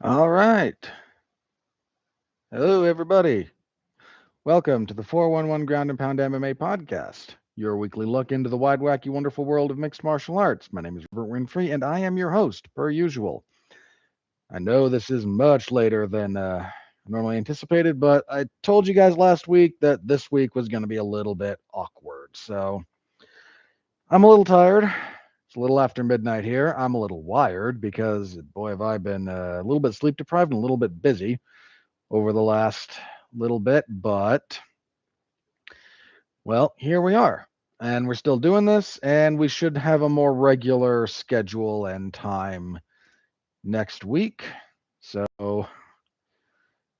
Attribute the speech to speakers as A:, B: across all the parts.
A: All right. Hello, everybody. Welcome to the 411 Ground and Pound MMA podcast, your weekly look into the wide, wacky, wonderful world of mixed martial arts. My name is Robert Winfrey, and I am your host, per usual. I know this is much later than normally anticipated, but I told you guys last week that this week was going to be a little bit awkward. So I'm a little tired. It's a little after midnight here. I'm a little wired because, boy, have I been a little bit sleep deprived and a little bit busy over the last little bit, but well, here we are. And we're still doing this, and we should have a more regular schedule and time next week. So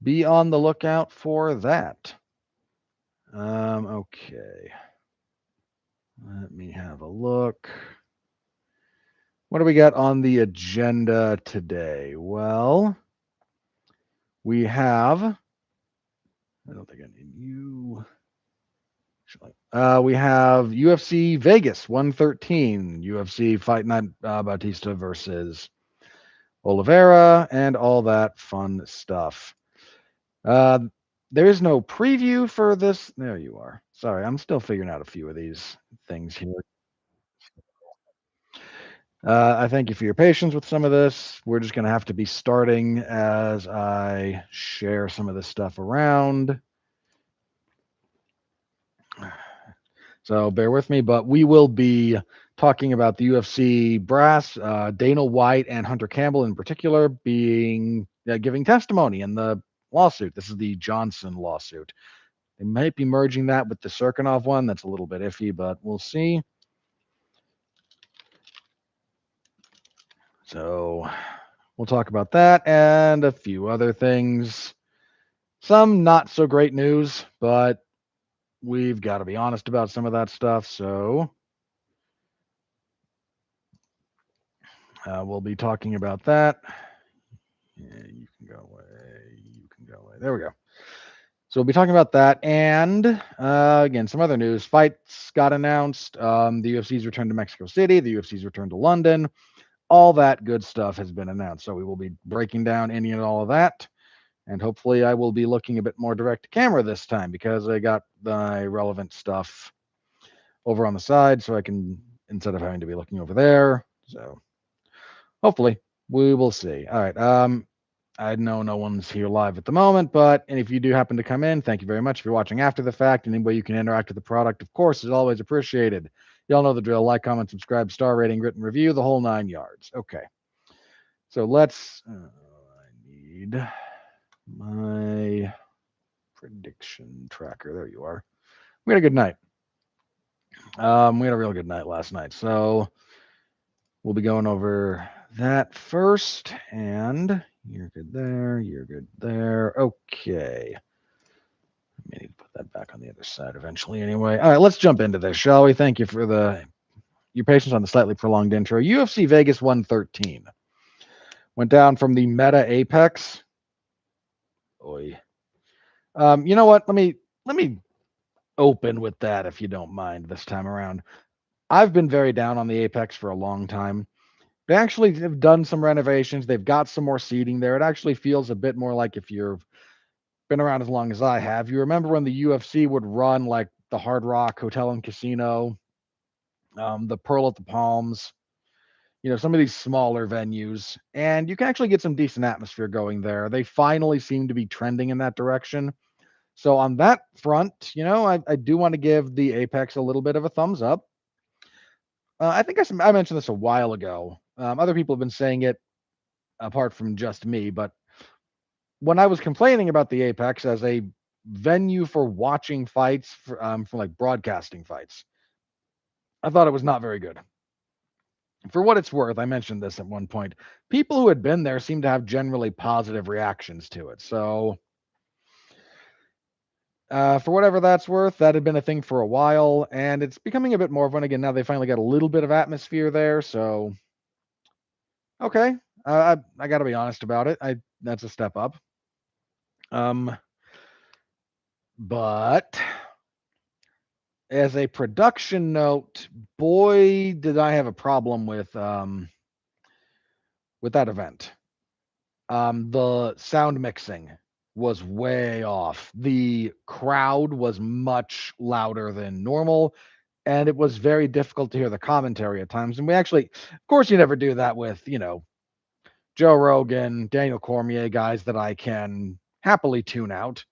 A: be on the lookout for that. Okay. Let me have a look. What do we got on the agenda today? Well, we have, I don't think I need you. We have UFC Vegas 113, UFC Fight Night Bautista versus Oliveira, and all that fun stuff. Uh, there is no preview for this. There you are. Sorry, I'm still figuring out a few of these things here. I thank you for your patience with some of this. We're just going to have to be starting as I share some of this stuff around. So bear with me, but we will be talking about the UFC brass, Dana White and Hunter Campbell in particular, being giving testimony in the lawsuit. This is the Johnson lawsuit. They might be merging that with the Serkinov one. That's a little bit iffy, but we'll see. So we'll talk about that and a few other things. Some not so great news, but we've got to be honest about some of that stuff. So we'll be talking about that. Yeah, you can go away. You can go away. There we go. So we'll be talking about that, and again, some other news. Fights got announced. The UFC's return to Mexico City. The UFC's return to London. All that good stuff has been announced. So we will be breaking down any and all of that, and hopefully, I will be looking a bit more direct to camera this time because I got my relevant stuff over on the side, so I can instead of having to be looking over there. So hopefully, we will see. All right. I know no one's here live at the moment, but and if you do happen to come in, thank you very much. If you're watching after the fact, any way you can interact with the product, of course, is always appreciated. Y'all know the drill. Like, comment, subscribe, star rating, written review, the whole 9 yards. Okay. So let's. I need my prediction tracker. There you are. We had a good night. We had a real good night last night. So we'll be going over that first. And you're good there. You're good there. Okay. I may need to put that back on the other side eventually anyway. All right, let's jump into this, shall we? Thank you for your patience on the slightly prolonged intro. UFC Vegas 113 went down from the Meta Apex. Oy. You know what? Let me open with that if you don't mind this time around. I've been very down on the Apex for a long time. They actually have done some renovations. They've got some more seating there. It actually feels a bit more like if you've been around as long as I have. You remember when the UFC would run like the Hard Rock Hotel and Casino, the Pearl at the Palms, some of these smaller venues, and you can actually get some decent atmosphere going there. They finally seem to be trending in that direction. So on that front, I do want to give the Apex a little bit of a thumbs up. I think I mentioned this a while ago. Other people have been saying it apart from just me, but when I was complaining about the Apex as a venue for watching fights, for like broadcasting fights, I thought it was not very good. For what it's worth, I mentioned this at one point. People who had been there seemed to have generally positive reactions to it. So, for whatever that's worth, that had been a thing for a while, and it's becoming a bit more fun again. Now they finally got a little bit of atmosphere there. So, okay, I got to be honest about it. That's a step up. Um, but as a production note, boy, did I have a problem with that event. The sound mixing was way off. The crowd was much louder than normal, and it was very difficult to hear the commentary at times. And we actually, of course, you never do that with, Joe Rogan, Daniel Cormier, guys that I can happily tune out.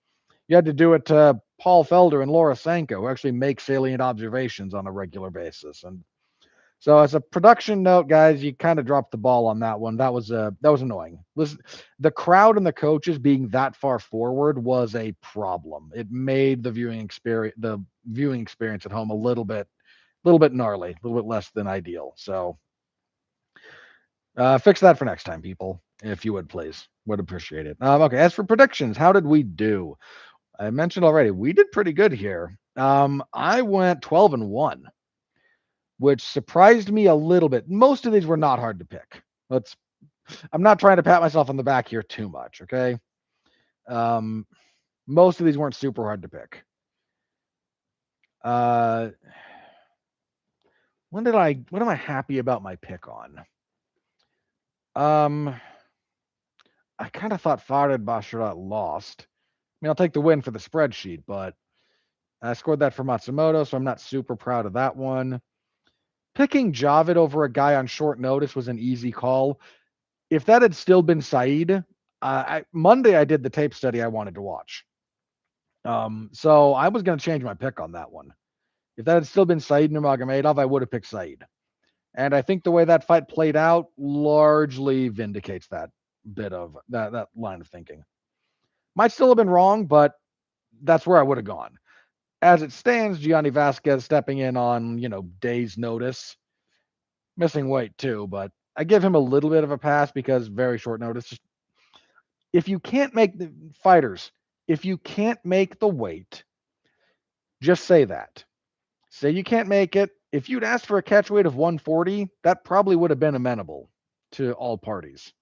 A: You had to do it to Paul Felder and Laura Sanko, who actually make salient observations on a regular basis. And so, as a production note, guys, you kind of dropped the ball on that one. That was annoying. Listen, the crowd and the coaches being that far forward was a problem. It made the viewing experience at home a little bit gnarly, a little bit less than ideal. So, fix that for next time, people, if you would please. Would appreciate it. Okay, as for predictions, how did we do? I mentioned already, we did pretty good here. I went 12-1, which surprised me a little bit. Most of these were not hard to pick. I'm not trying to pat myself on the back here too much, okay? Most of these weren't super hard to pick. What am I happy about my pick on? I kind of thought Farid Basharat lost. I mean, I'll take the win for the spreadsheet, but I scored that for Matsumoto, so I'm not super proud of that one. Picking Javid over a guy on short notice was an easy call. If that had still been Saeed, Monday I did the tape study I wanted to watch. So I was going to change my pick on that one. If that had still been Saeed Nurmagomedov, I would have picked Saeed. And I think the way that fight played out largely vindicates that bit of that line of thinking. Might still have been wrong, but that's where I would have gone. As it stands, Gianni Vasquez stepping in on, days notice, missing weight too, but I give him a little bit of a pass because very short notice. If you can't make the fighters, if you can't make the weight, just say that. Say you can't make it. If you'd asked for a catch weight of 140, that probably would have been amenable to all parties.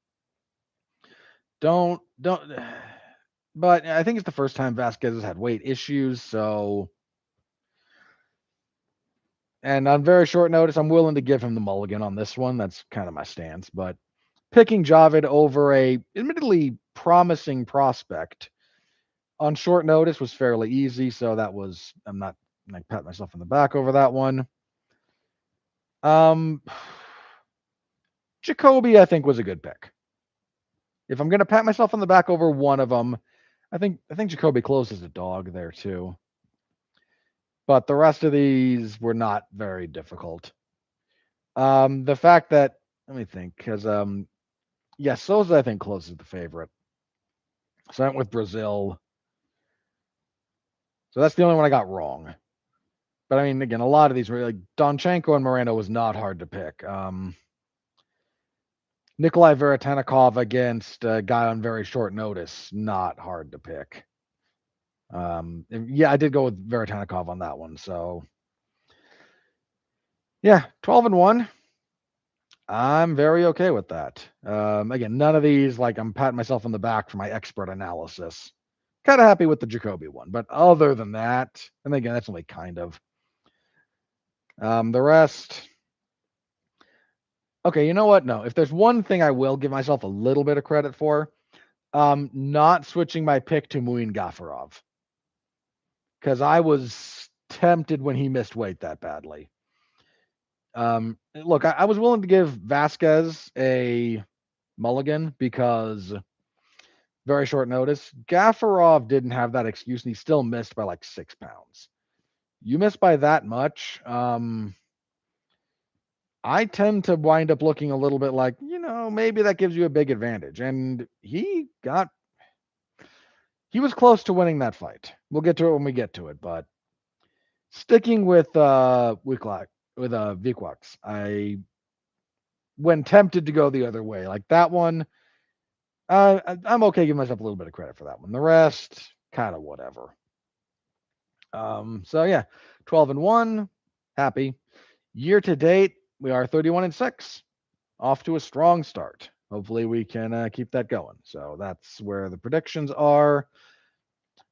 A: Don't. But I think it's the first time Vasquez has had weight issues, so. And on very short notice, I'm willing to give him the mulligan on this one. That's kind of my stance. But picking Javid over a admittedly promising prospect on short notice was fairly easy. So I'm not like pat myself on the back over that one. Jacoby, I think, was a good pick. If I'm gonna pat myself on the back over one of them, I think Jacoby closes a dog there too. But the rest of these were not very difficult. The fact that let me think, because Souza I think closes the favorite. So I went with Brazil. So that's the only one I got wrong. But I mean, again, a lot of these were like Donchenko and Moreno was not hard to pick. Nikolai Veretanikov against a guy on very short notice, not hard to pick. I did go with Veretanikov on that one. So yeah, 12-1. I'm very okay with that. Again, none of these, like I'm patting myself on the back for my expert analysis. Kind of happy with the Jacoby one, but other than that, and again, that's only kind of. The rest. Okay, you know what? No, if there's one thing I will give myself a little bit of credit for, not switching my pick to Muin Gafarov. Because I was tempted when he missed weight that badly. Look, I was willing to give Vasquez a mulligan because very short notice. Gafarov didn't have that excuse, and he still missed by like 6 pounds. You miss by that much. I tend to wind up looking a little bit like, maybe that gives you a big advantage. And he was close to winning that fight. We'll get to it when we get to it, but sticking with Vikwax, I when tempted to go the other way, like that one, I'm okay giving myself a little bit of credit for that one. The rest, kind of whatever. So yeah, 12-1, happy. Year to date, we are 31-6, off to a strong start. Hopefully we can keep that going. So that's where the predictions are.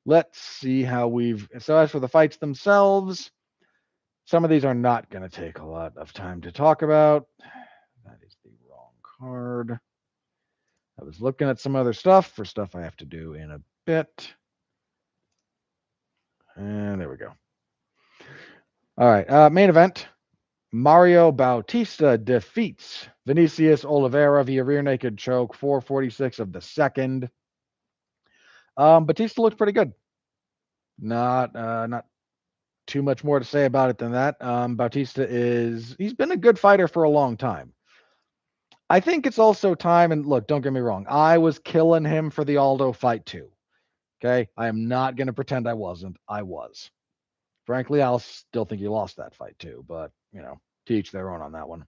A: Let's see how so as for the fights themselves, some of these are not going to take a lot of time to talk about. That is the wrong card. was looking at some other stuff for stuff I have to do in a bit. And there we go. All right. Main event. Mario Bautista defeats Vinicius Oliveira via rear naked choke, 4:46 of the second. Bautista looked pretty good. Not too much more to say about it than that. Bautista he's been a good fighter for a long time. I think it's also time, and look, don't get me wrong, I was killing him for the Aldo fight too. Okay, I am not going to pretend I wasn't. I was. Frankly, I'll still think he lost that fight too, but to each their own on that one.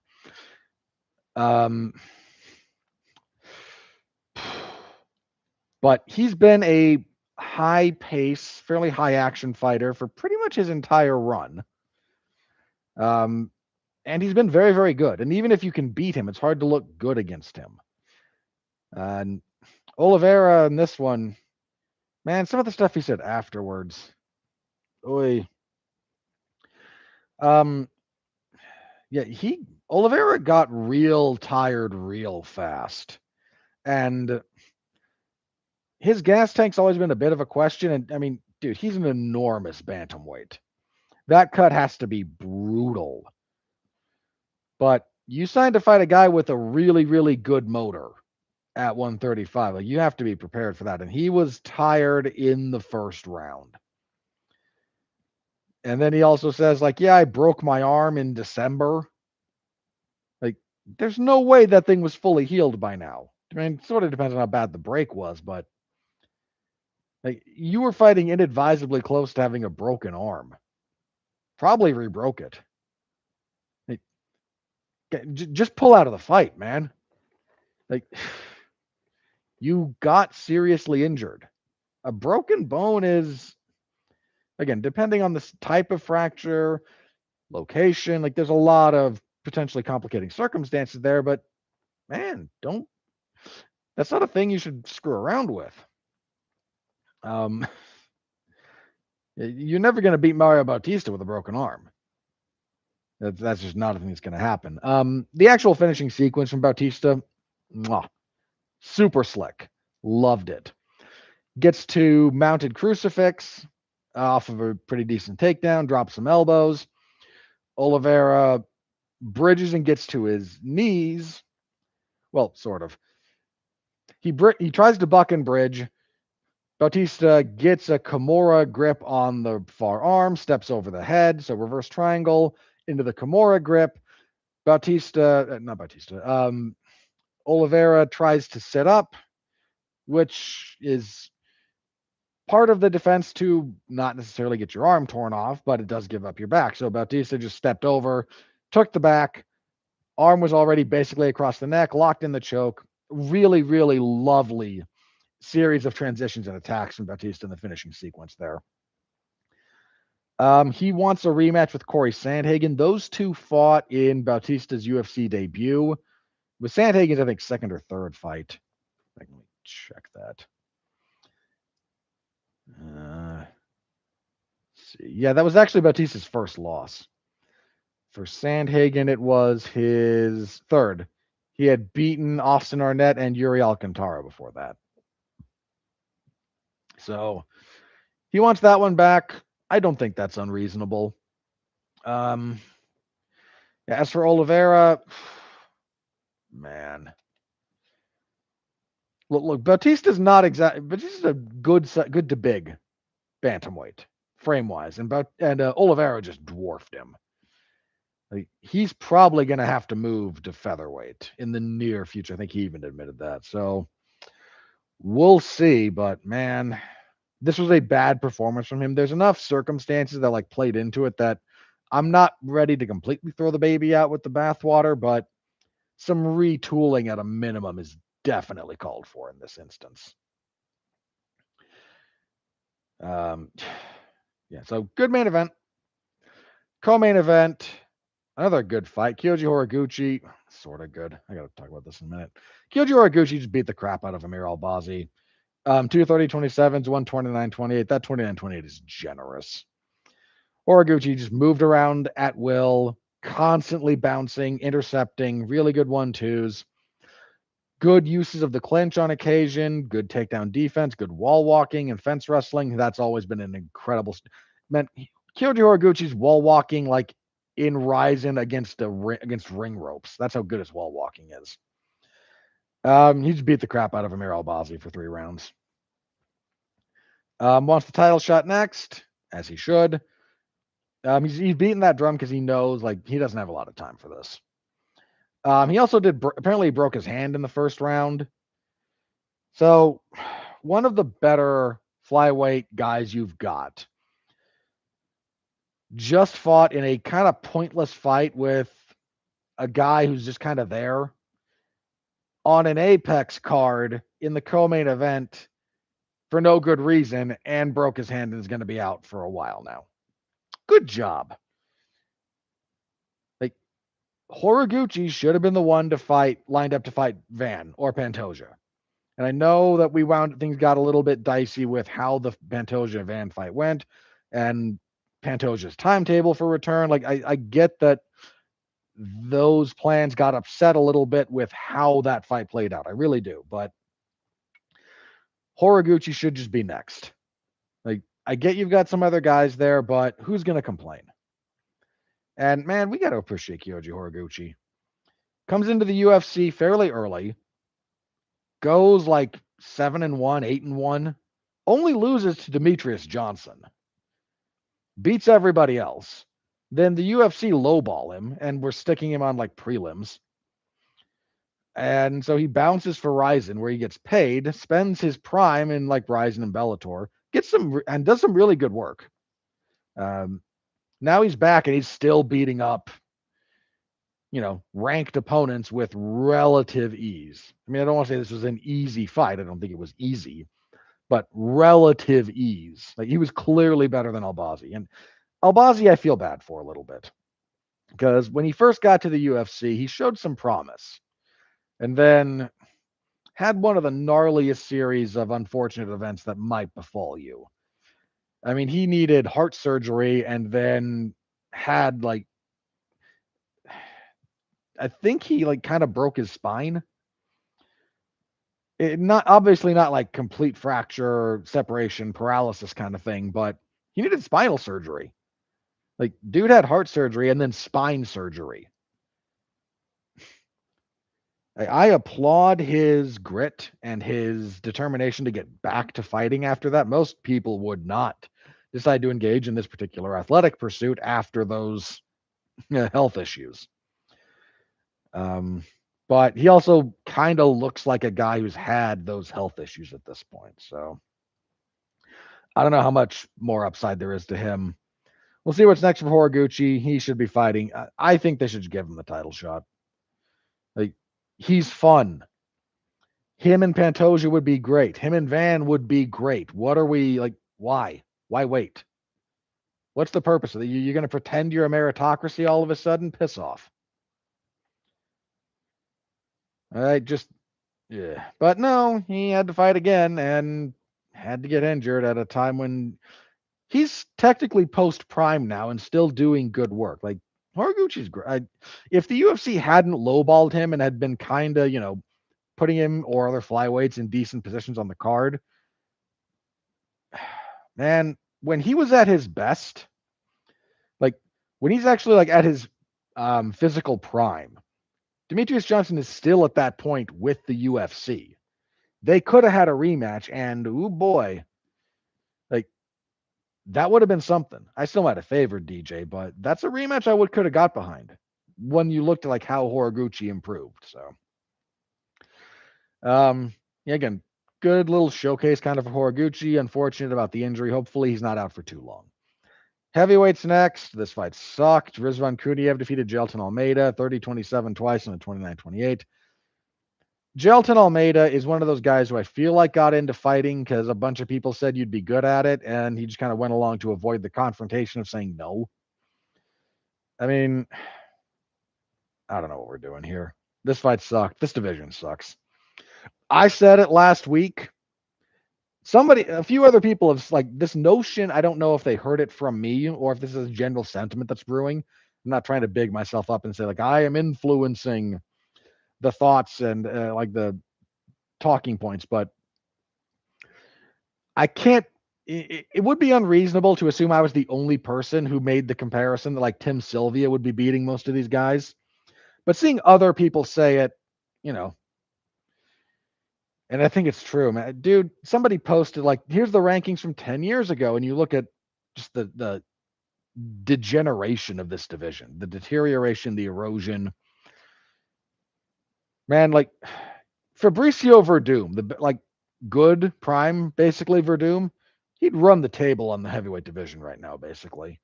A: But he's been a high pace, fairly high action fighter for pretty much his entire run. And he's been very, very good. And even if you can beat him, it's hard to look good against him. And Oliveira in this one, man, some of the stuff he said afterwards. Oy. Oliveira got real tired real fast. And his gas tank's always been a bit of a question. And I mean, dude, he's an enormous bantamweight. That cut has to be brutal. But you signed to fight a guy with a really, really good motor at 135. Like, you have to be prepared for that. And he was tired in the first round. And then he also says, like, yeah, I broke my arm in December. Like, there's no way that thing was fully healed by now. I mean, it sort of depends on how bad the break was, but like, you were fighting inadvisably close to having a broken arm. Probably rebroke it. Like, just pull out of the fight, man. Like, you got seriously injured. A broken bone is, again, depending on the type of fracture, location, like there's a lot of potentially complicating circumstances there, but man, that's not a thing you should screw around with. You're never going to beat Mario Bautista with a broken arm. That's just not a thing that's going to happen. The actual finishing sequence from Bautista, super slick. Loved it. Gets to mounted crucifix off of a pretty decent takedown, drops some elbows. Oliveira bridges and gets to his knees. Well, sort of. He tries to buck and bridge. Bautista gets a Kimura grip on the far arm, steps over the head, so reverse triangle into the Kimura grip. Oliveira tries to sit up, which is part of the defense to not necessarily get your arm torn off, but it does give up your back. So Bautista just stepped over, took the back, arm was already basically across the neck, locked in the choke. Really, really lovely series of transitions and attacks from Bautista in the finishing sequence there. He wants a rematch with Corey Sandhagen. Those two fought in Bautista's UFC debut. With Sandhagen's, I think, second or third fight. Let me check that. See. Yeah, that was actually Bautista's first loss. For Sandhagen, it was his third. He had beaten Austin Arnett and Yuri Alcantara before that. So he wants that one back. I don't think that's unreasonable. As for Oliveira, man. Look, Bautista's not exactly, but this is a good to big bantamweight frame-wise, and Oliveira just dwarfed him. Like, he's probably going to have to move to featherweight in the near future. I think he even admitted that. So we'll see, but man, this was a bad performance from him. There's enough circumstances that like played into it that I'm not ready to completely throw the baby out with the bathwater, but some retooling at a minimum is definitely called for in this instance. So good main event. Co-main event, another good fight. Kyoji Horiguchi, sort of good. I got to talk about this in a minute. Kyoji Horiguchi just beat the crap out of Amir Albazi. 230-27s, 129-28. That 29-28 is generous. Horiguchi just moved around at will, constantly bouncing, intercepting, really good 1-2s. Good uses of the clinch on occasion, good takedown defense, good wall walking and fence wrestling. That's always been an incredible. Man, Kyoji Horiguchi's wall walking like in Ryzen against ring ropes. That's how good his wall walking is. He just beat the crap out of Amir Albazi for 3 rounds. Wants the title shot next, as he should. He's beating that drum because he knows like he doesn't have a lot of time for this. He also apparently broke his hand in the first round. So one of the better flyweight guys you've got just fought in a kind of pointless fight with a guy who's just kind of there on an Apex card in the co-main event for no good reason and broke his hand and is going to be out for a while now. Good job. Like Horiguchi should have been the one lined up to fight Van or Pantoja. And I know that things got a little bit dicey with how the Pantoja Van fight went and Pantoja's timetable for return. Like I get that those plans got upset a little bit with how that fight played out. I really do. But Horiguchi should just be next. Like I get you've got some other guys there, but who's going to complain? And man, we got to appreciate Kyoji Horiguchi. Comes into the UFC fairly early. Goes like 7-1, 8-1. Only loses to Demetrius Johnson. Beats everybody else. Then the UFC lowball him, and we're sticking him on like prelims. And so he bounces for Ryzen, where he gets paid, spends his prime in like Ryzen and Bellator, does some really good work. Now he's back, and he's still beating up, ranked opponents with relative ease. I mean, I don't want to say this was an easy fight. I don't think it was easy, but relative ease. Like he was clearly better than Albazi. And Albazi, I feel bad for a little bit because when he first got to the UFC, he showed some promise and then had one of the gnarliest series of unfortunate events that might befall you. I mean, he needed heart surgery and then had like, I think he like kind of broke his spine. Obviously not like complete fracture, separation, paralysis kind of thing, but he needed spinal surgery. Like, dude had heart surgery and then spine surgery. I applaud his grit and his determination to get back to fighting after that. Most people would not decide to engage in this particular athletic pursuit after those health issues. But he also kind of looks like a guy who's had those health issues at this point. So I don't know how much more upside there is to him. We'll see what's next for Horiguchi. He should be fighting. I think they should give him the title shot. Like, he's fun. Him and Pantoja would be great. Him and Van would be great. What are we like? Why? Why wait? What's the purpose of it? You're going to pretend you're a meritocracy all of a sudden? Piss off. All right, yeah. But no, he had to fight again and had to get injured at a time when he's technically post-prime now and still doing good work. Like, Horiguchi's great. If the UFC hadn't lowballed him and had been kind of, putting him or other flyweights in decent positions on the card, man, when he was at his best, like when he's actually like at his physical prime, Demetrius Johnson is still at that point with the UFC. They could have had a rematch, and oh boy, like that would have been something. I still might have favored DJ, but that's a rematch I could have got behind when you looked at like how Horiguchi improved. So, again, good little showcase kind of for Horiguchi. Unfortunate about the injury. Hopefully he's not out for too long. Heavyweights next. This fight sucked. Rizvan Kuniev defeated Jelton Almeida 30-27 twice and a 29-28. Jelton Almeida is one of those guys who I feel like got into fighting because a bunch of people said you'd be good at it, and he just kind of went along to avoid the confrontation of saying no. I mean, I don't know what we're doing here. This fight sucked. This division sucks. I said it last week. A few other people have like this notion. I don't know if they heard it from me or if this is a general sentiment that's brewing. I'm not trying to big myself up and say like I am influencing the thoughts and like the talking points, but I can't. It would be unreasonable to assume I was the only person who made the comparison that like Tim Sylvia would be beating most of these guys. But seeing other people say it, you know, and I think it's true, man. Dude, somebody posted like, here's the rankings from 10 years ago, and you look at just the degeneration of this division, the deterioration, the erosion. Man, like Fabricio Verdum, the like good prime, basically Verdum, he'd run the table on the heavyweight division right now, basically.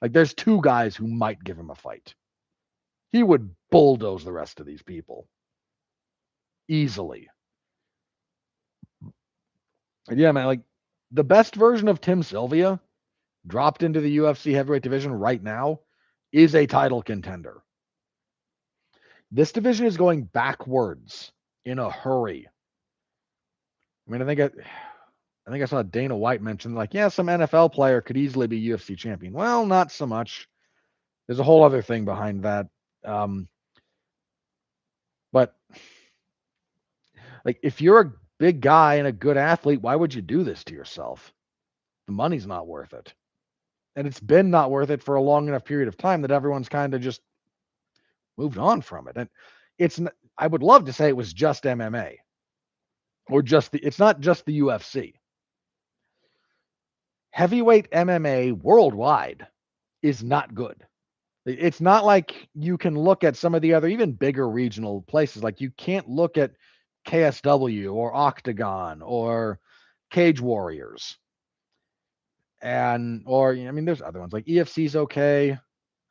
A: Like there's two guys who might give him a fight. He would bulldoze the rest of these people easily. And yeah, man, like the best version of Tim Sylvia dropped into the UFC heavyweight division right now is a title contender. This division is going backwards in a hurry. I mean, I think I saw Dana White mention like, yeah, some NFL player could easily be UFC champion. Well, not so much. There's a whole other thing behind that. But like, if you're a big guy and a good athlete, why would you do this to yourself? The money's not worth it. And it's been not worth it for a long enough period of time that everyone's kind of just moved on from it. And I would love to say it was just MMA or it's not just the UFC. Heavyweight MMA worldwide is not good. It's not like you can look at some of the other even bigger regional places. Like you can't look at KSW or Octagon or Cage Warriors. Or I mean, there's other ones like EFC's okay.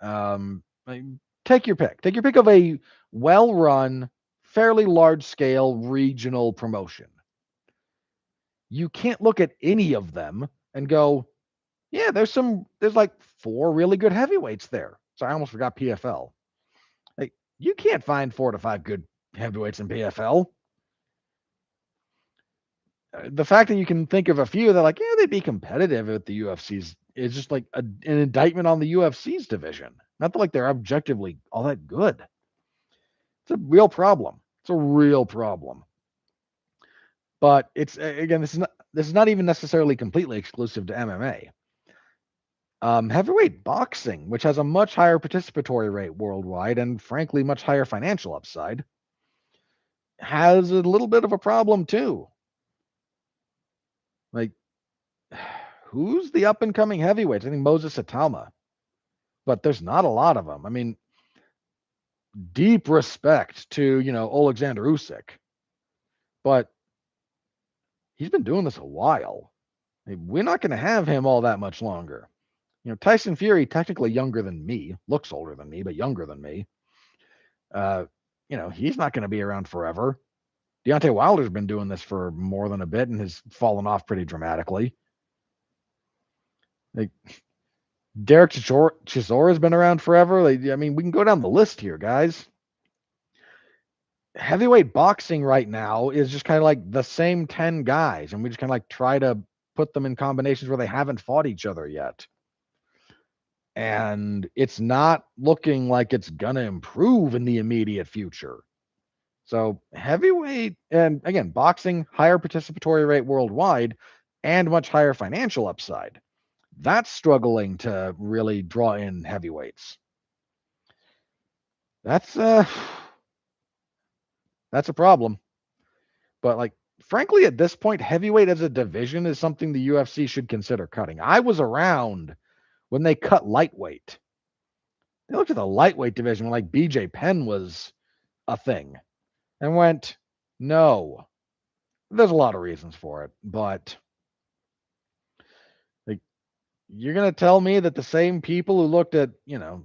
A: Like, take your pick. Take your pick of a well-run, fairly large-scale regional promotion. You can't look at any of them and go, yeah, there's like 4 really good heavyweights there. So I almost forgot PFL. Like you can't find 4 to 5 good heavyweights in PFL. The fact that you can think of a few that like, yeah, they'd be competitive at the UFC's is just like an indictment on the UFC's division. Not that like they're objectively all that good. It's a real problem. It's a real problem. But it's again, this is not even necessarily completely exclusive to MMA. Heavyweight boxing, which has a much higher participatory rate worldwide and frankly much higher financial upside, has a little bit of a problem too. Like, who's the up and coming heavyweights? I think Moses Atama, but there's not a lot of them. I mean, deep respect to Alexander Usyk, but he's been doing this a while. I mean, we're not going to have him all that much longer. Tyson Fury, technically younger than me, looks older than me, but younger than me. He's not going to be around forever. Deontay Wilder's been doing this for more than a bit and has fallen off pretty dramatically. Like Derek Chisora has been around forever. I mean, we can go down the list here, guys. Heavyweight boxing right now is just kind of like the same 10 guys, and we just kind of like try to put them in combinations where they haven't fought each other yet. And it's not looking like it's going to improve in the immediate future. So heavyweight, and again, boxing, higher participatory rate worldwide and much higher financial upside. That's struggling to really draw in heavyweights. That's a problem. But like, frankly, at this point, heavyweight as a division is something the UFC should consider cutting. I was around when they cut lightweight. They looked at the lightweight division when like BJ Penn was a thing and went, no. There's a lot of reasons for it, but like, you're going to tell me that the same people who looked at,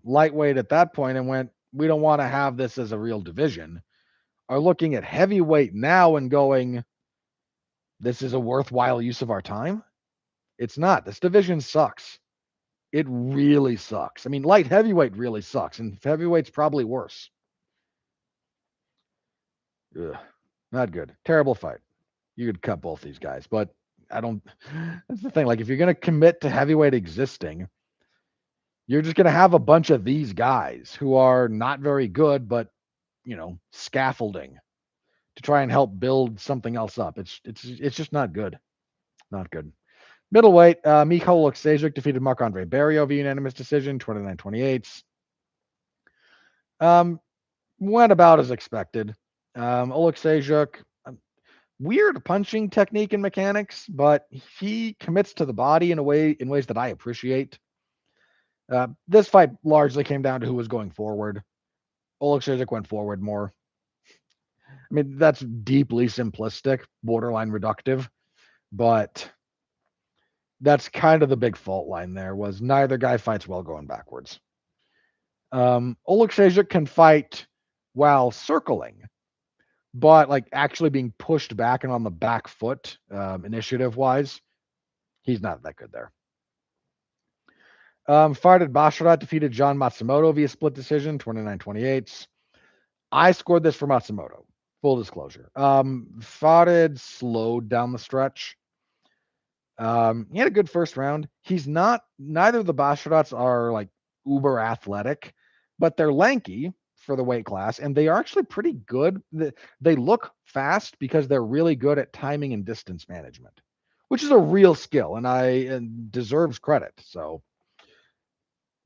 A: lightweight at that point and went, we don't want to have this as a real division, are looking at heavyweight now and going, this is a worthwhile use of our time? It's not. This division sucks. It really sucks. I mean, light heavyweight really sucks, and heavyweight's probably worse. Ugh, not good. Terrible fight. You could cut both these guys, but I don't. That's the thing. Like, if you're going to commit to heavyweight existing, you're just going to have a bunch of these guys who are not very good, but scaffolding to try and help build something else up. It's just not good. Not good. Middleweight, Mikhail Oleksiejczuk defeated Marc-Andre Barrio via unanimous decision, 29-28. Went about as expected. Oleksiejczuk, weird punching technique and mechanics, but he commits to the body in ways that I appreciate. This fight largely came down to who was going forward. Oleksiejczuk went forward more. I mean, that's deeply simplistic, borderline reductive, but that's kind of the big fault line there, was neither guy fights well going backwards. Oleksiejczuk can fight while circling, but like actually being pushed back and on the back foot, initiative-wise, he's not that good there. Farid Basharat defeated Jon Matsumoto via split decision, 29-28. I scored this for Matsumoto. Full disclosure. Farid slowed down the stretch. He had a good first round. Neither of the Basharats are like uber athletic, but they're lanky for the weight class, and they are actually pretty good. They look fast because they're really good at timing and distance management, which is a real skill, and deserves credit. So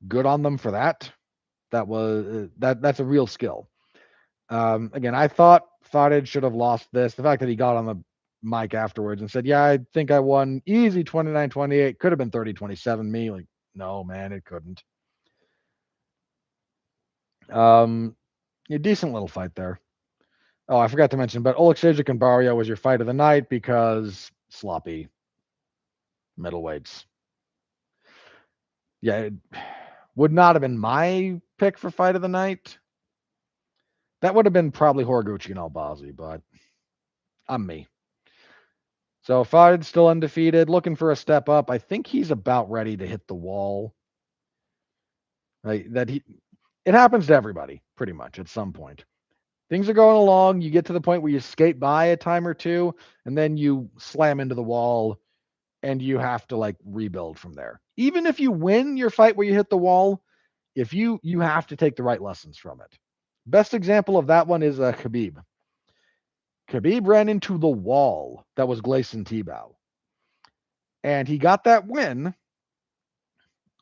A: good on them for that. That's a real skill. Again, I thought Farid should have lost this. The fact that he got on the mic afterwards and said, "Yeah, I think I won easy 29-28. Could have been 30-27 me." Like, no, man, it couldn't. A decent little fight there. Oh, I forgot to mention, but Oleksiejczuk and Barrio was your fight of the night because sloppy middleweights. Yeah, it would not have been my pick for fight of the night. That would have been probably Horiguchi and Albazi, but I'm me. So Farid's still undefeated, looking for a step up. I think he's about ready to hit the wall. It happens to everybody pretty much at some point. Things are going along, you get to the point where you skate by a time or two, and then you slam into the wall and you have to like rebuild from there. Even if you win your fight where you hit the wall, if you have to take the right lessons from it. Best example of that one is Khabib. Khabib ran into the wall that was Gleison Tibau, and he got that win.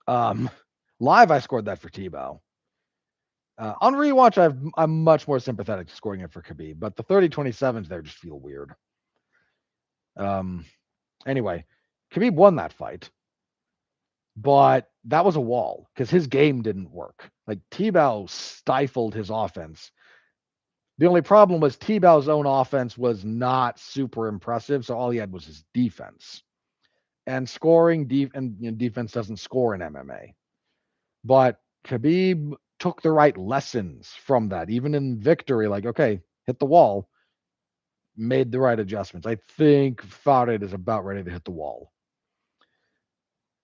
A: Live, I scored that for Tibau. On rewatch, I'm much more sympathetic to scoring it for Khabib, but the 30-27s there just feel weird. Anyway, Khabib won that fight, but that was a wall because his game didn't work. Like Tibau stifled his offense. The only problem was Tibau's own offense was not super impressive, so all he had was his defense. And scoring defense doesn't score in MMA. But Khabib took the right lessons from that, even in victory. Like, okay, hit the wall, made the right adjustments. I think Farid is about ready to hit the wall.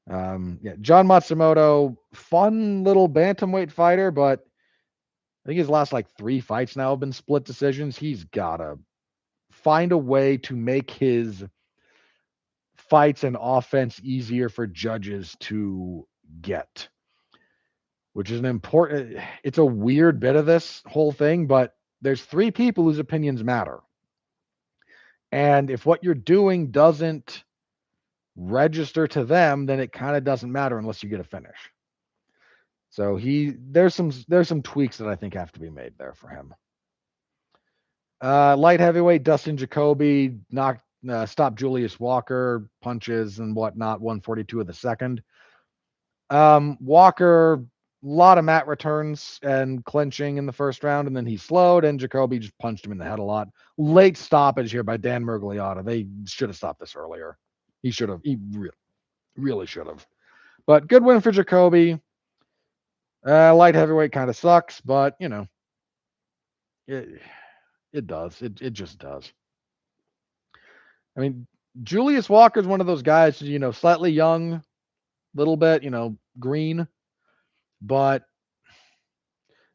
A: Jon Matsumoto, fun little bantamweight fighter, but I think his last like 3 fights now have been split decisions. He's gotta find a way to make his fights and offense easier for judges to get, which is it's a weird bit of this whole thing, but there's 3 people whose opinions matter. And if what you're doing doesn't register to them, then it kind of doesn't matter unless you get a finish. So there's some tweaks that I think have to be made there for him. Light heavyweight, Dustin Jacoby stopped Julius Walker, punches and whatnot, 142 of the second. Walker, a lot of mat returns and clinching in the first round, and then he slowed, and Jacoby just punched him in the head a lot. Late stoppage here by Dan Miragliotta. They should have stopped this earlier. He should have. He really should have. But good win for Jacoby. Light heavyweight kind of sucks, but it does. It just does. I mean, Julius Walker is one of those guys, slightly young, little bit, green, but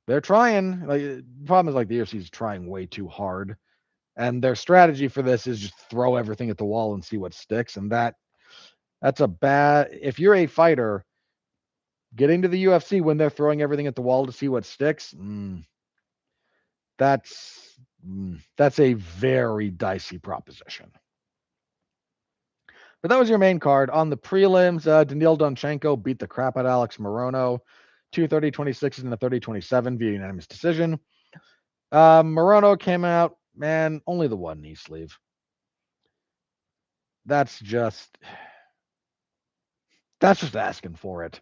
A: they're trying. Like, the problem is like the UFC is trying way too hard, and their strategy for this is just throw everything at the wall and see what sticks. And that's a bad. If you're a fighter getting to the UFC when they're throwing everything at the wall to see what sticks, That's a very dicey proposition. But that was your main card. On the prelims, Daniil Donchenko beat the crap out of Alex Morono, 2:30:26 and a 30:27 via unanimous decision. Morono came out, man, only the one knee sleeve. That's just asking for it.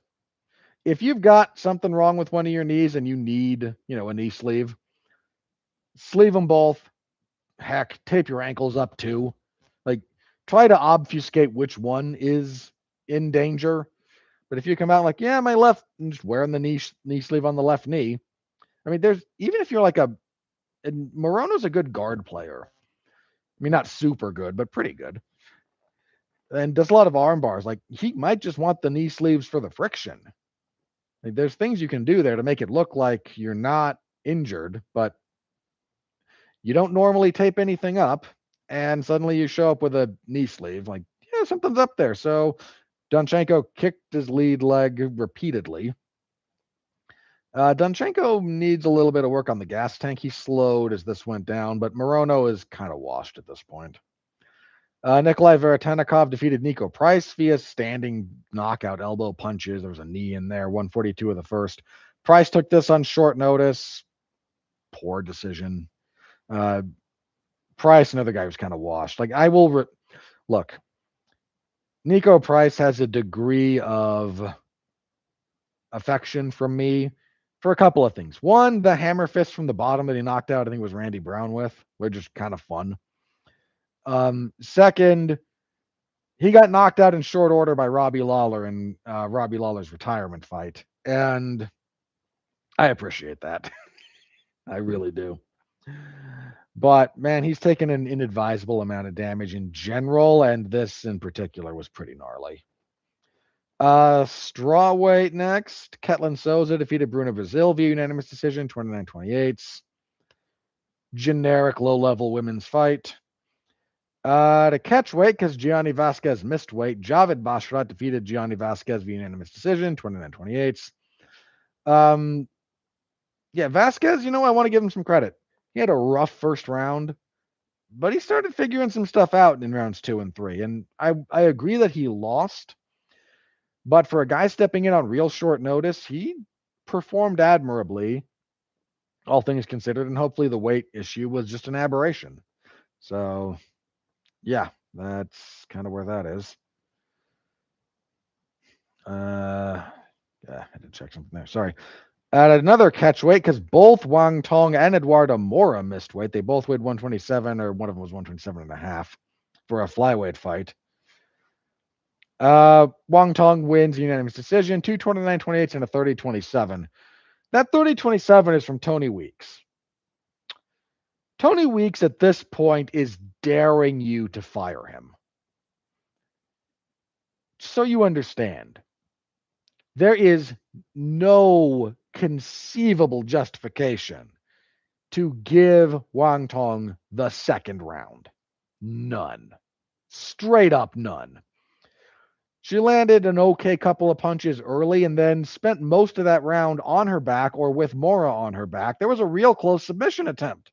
A: If you've got something wrong with one of your knees and you need, a knee sleeve, sleeve them both. Heck, tape your ankles up too. Like, try to obfuscate which one is in danger. But if you come out like, yeah, my left, and just wearing the knee sleeve on the left knee. I mean, even if you're like and Morono's a good guard player. I mean, not super good, but pretty good. And does a lot of arm bars. Like, he might just want the knee sleeves for the friction. Like, there's things you can do there to make it look like you're not injured, but you don't normally tape anything up, and suddenly you show up with a knee sleeve. Like, yeah, something's up there. So Donchenko kicked his lead leg repeatedly. Donchenko needs a little bit of work on the gas tank. He slowed as this went down, but Morono is kind of washed at this point. Nikolai Veretennikov defeated Nico Price via standing knockout elbow punches. There was a knee in there, 142 of the first. Price took this on short notice. Poor decision. Price, another guy who's kind of washed. Like, I will look. Nico Price has a degree of affection from me for a couple of things. One, the hammer fist from the bottom that he knocked out, I think it was Randy Brown with, were just kind of fun. Second, he got knocked out in short order by Robbie Lawler in Robbie Lawler's retirement fight. And I appreciate that. I really do. But, man, he's taken an inadvisable amount of damage in general, and this in particular was pretty gnarly. Strawweight next. Ketlin Souza defeated Bruno Brazil via unanimous decision, 29-28. Generic low-level women's fight. To catch weight, because Gianni Vasquez missed weight, Javid Bashrat defeated Gianni Vasquez via unanimous decision, 29-28. Yeah, Vasquez, I want to give him some credit. He had a rough first round, but he started figuring some stuff out in rounds 2 and 3. And I agree that he lost, but for a guy stepping in on real short notice, he performed admirably, all things considered, and hopefully the weight issue was just an aberration. So, yeah, that's kind of where that is. Yeah, I had to check something there. Sorry. At another catch weight, because both Wang Tong and Eduardo Mora missed weight. They both weighed 127, or one of them was 127.5 for a flyweight fight. Wang Tong wins unanimous decision, 229-28 and a 30-27. That 30-27 is from Tony Weeks. Tony Weeks at this point is daring you to fire him. So you understand, there is no conceivable justification to give Wang Tong the second round. None. Straight up none. She landed an okay couple of punches early and then spent most of that round on her back or with Mora on her back. There was a real close submission attempt.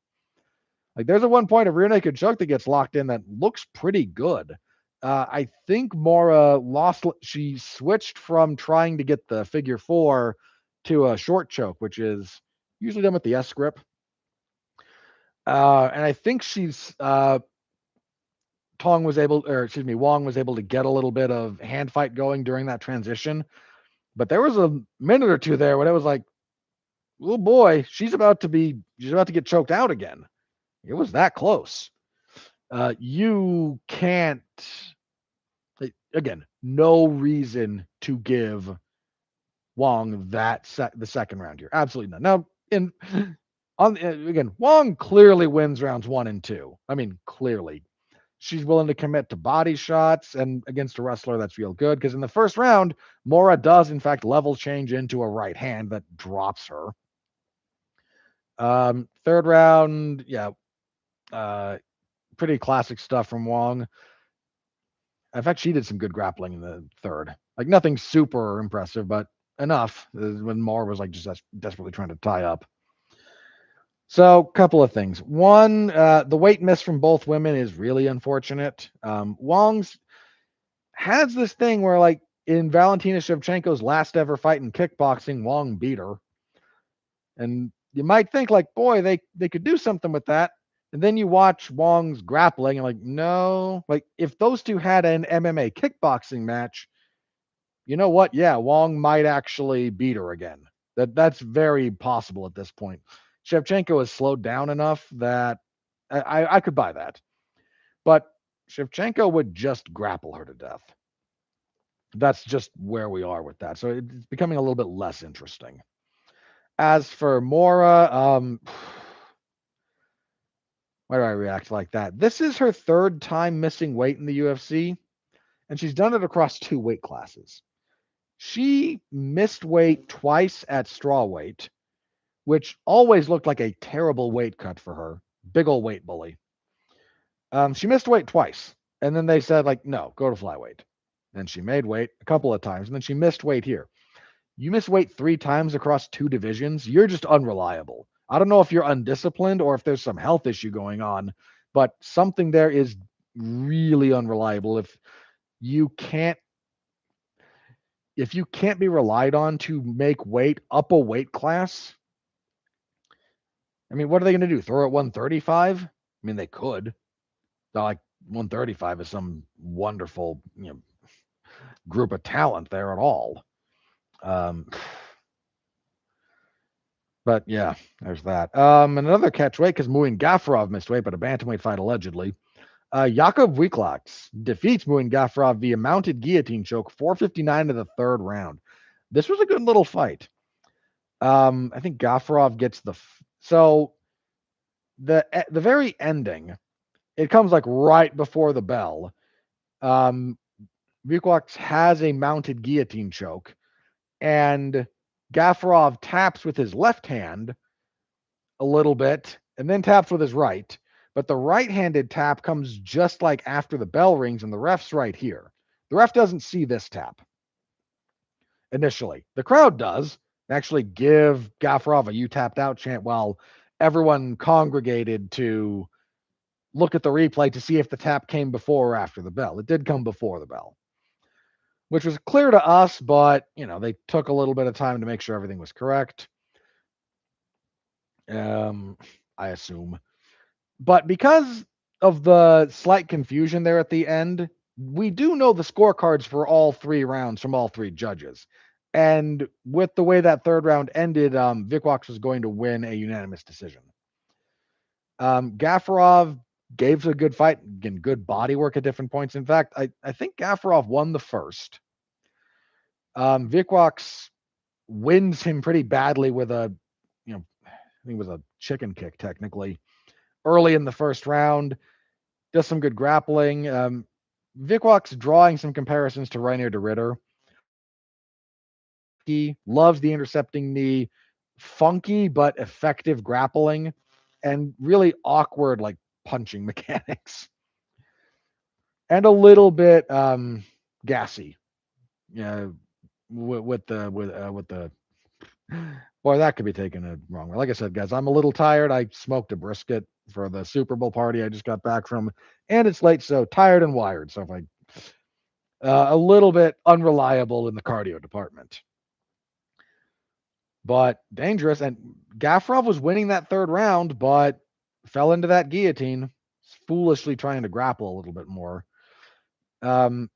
A: Like, there's a one point of rear naked choke that gets locked in that looks pretty good. I think Mora lost. She switched from trying to get the figure 4 to a short choke, which is usually done with the S grip. And I think Wang was able to get a little bit of hand fight going during that transition. But there was a minute or two there when it was like, oh boy, she's about to get choked out again. It was that close. You can't, again, no reason to give Wang the second round here. Absolutely none. Now, again, Wang clearly wins rounds 1 and 2. I mean, clearly. She's willing to commit to body shots, and against a wrestler, that's real good, because in the first round, Mora does, in fact, level change into a right hand that drops her. Third round, yeah, pretty classic stuff from Wang. In fact, she did some good grappling in the third. Like, nothing super impressive, but enough when Mora was like just desperately trying to tie up. So, a couple of things. One, the weight miss from both women is really unfortunate. Wong's has this thing where, like, in Valentina Shevchenko's last ever fight in kickboxing, Wong beat her. And you might think, like, boy, they could do something with that. And then you watch Wong's grappling and, like, no, like, if those two had an MMA kickboxing match, you know what? Yeah, Wong might actually beat her again. That's very possible at this point. Shevchenko has slowed down enough that I could buy that. But Shevchenko would just grapple her to death. That's just where we are with that. So it's becoming a little bit less interesting. As for Mora, why do I react like that? This is her third time missing weight in the UFC, and she's done it across two weight classes. She missed weight twice at strawweight, which always looked like a terrible weight cut for her. Big old weight bully. She missed weight twice, and then they said, like, no, go to flyweight. And she made weight a couple of times, and then she missed weight here. You miss weight three times across two divisions, you're just unreliable. I don't know if you're undisciplined or if there's some health issue going on, but something there is really unreliable. You can't if you can't be relied on to make weight up a weight class, I mean, what are they going to do? Throw at 135? I mean, they could. It's not like 135 is some wonderful, group of talent there at all. Um, but yeah, there's that. Another catch weight because Muin Gafurov missed weight, but a bantamweight fight allegedly. Jakub Wiklax defeats Muin Gafurov via mounted guillotine choke, 4:59 to the third round. This was a good little fight. I think Gafurov gets so the very ending. It comes like right before the bell. Wiklax has a mounted guillotine choke, and Gafurov taps with his left hand a little bit and then taps with his right. But the right-handed tap comes just like after the bell rings, and the ref's right here. The ref doesn't see this tap initially. The crowd does actually give Gafurov a "you tapped out" chant while everyone congregated to look at the replay to see if the tap came before or after the bell. It did come before the bell, which was clear to us, but they took a little bit of time to make sure everything was correct. I assume. But because of the slight confusion there at the end, we do know the scorecards for all three rounds from all three judges. And with the way that third round ended, Vikwax was going to win a unanimous decision. Gafurov gave a good fight, again, good body work at different points. In fact, I think Gafurov won the first. Vikwax wins him pretty badly with I think it was a chicken kick technically early in the first round. Does some good grappling. Vikwax drawing some comparisons to Reinier de Ritter. He loves the intercepting knee, funky but effective grappling, and really awkward like punching mechanics, and a little bit gassy. Yeah, with the boy, that could be taken a wrong way. Like I said, guys, I'm a little tired. I smoked a brisket for the Super Bowl party I just got back from, and it's late, so tired and wired. So if I a little bit unreliable in the cardio department, but dangerous. And Gafurov was winning that third round, but fell into that guillotine, foolishly trying to grapple a little bit more. And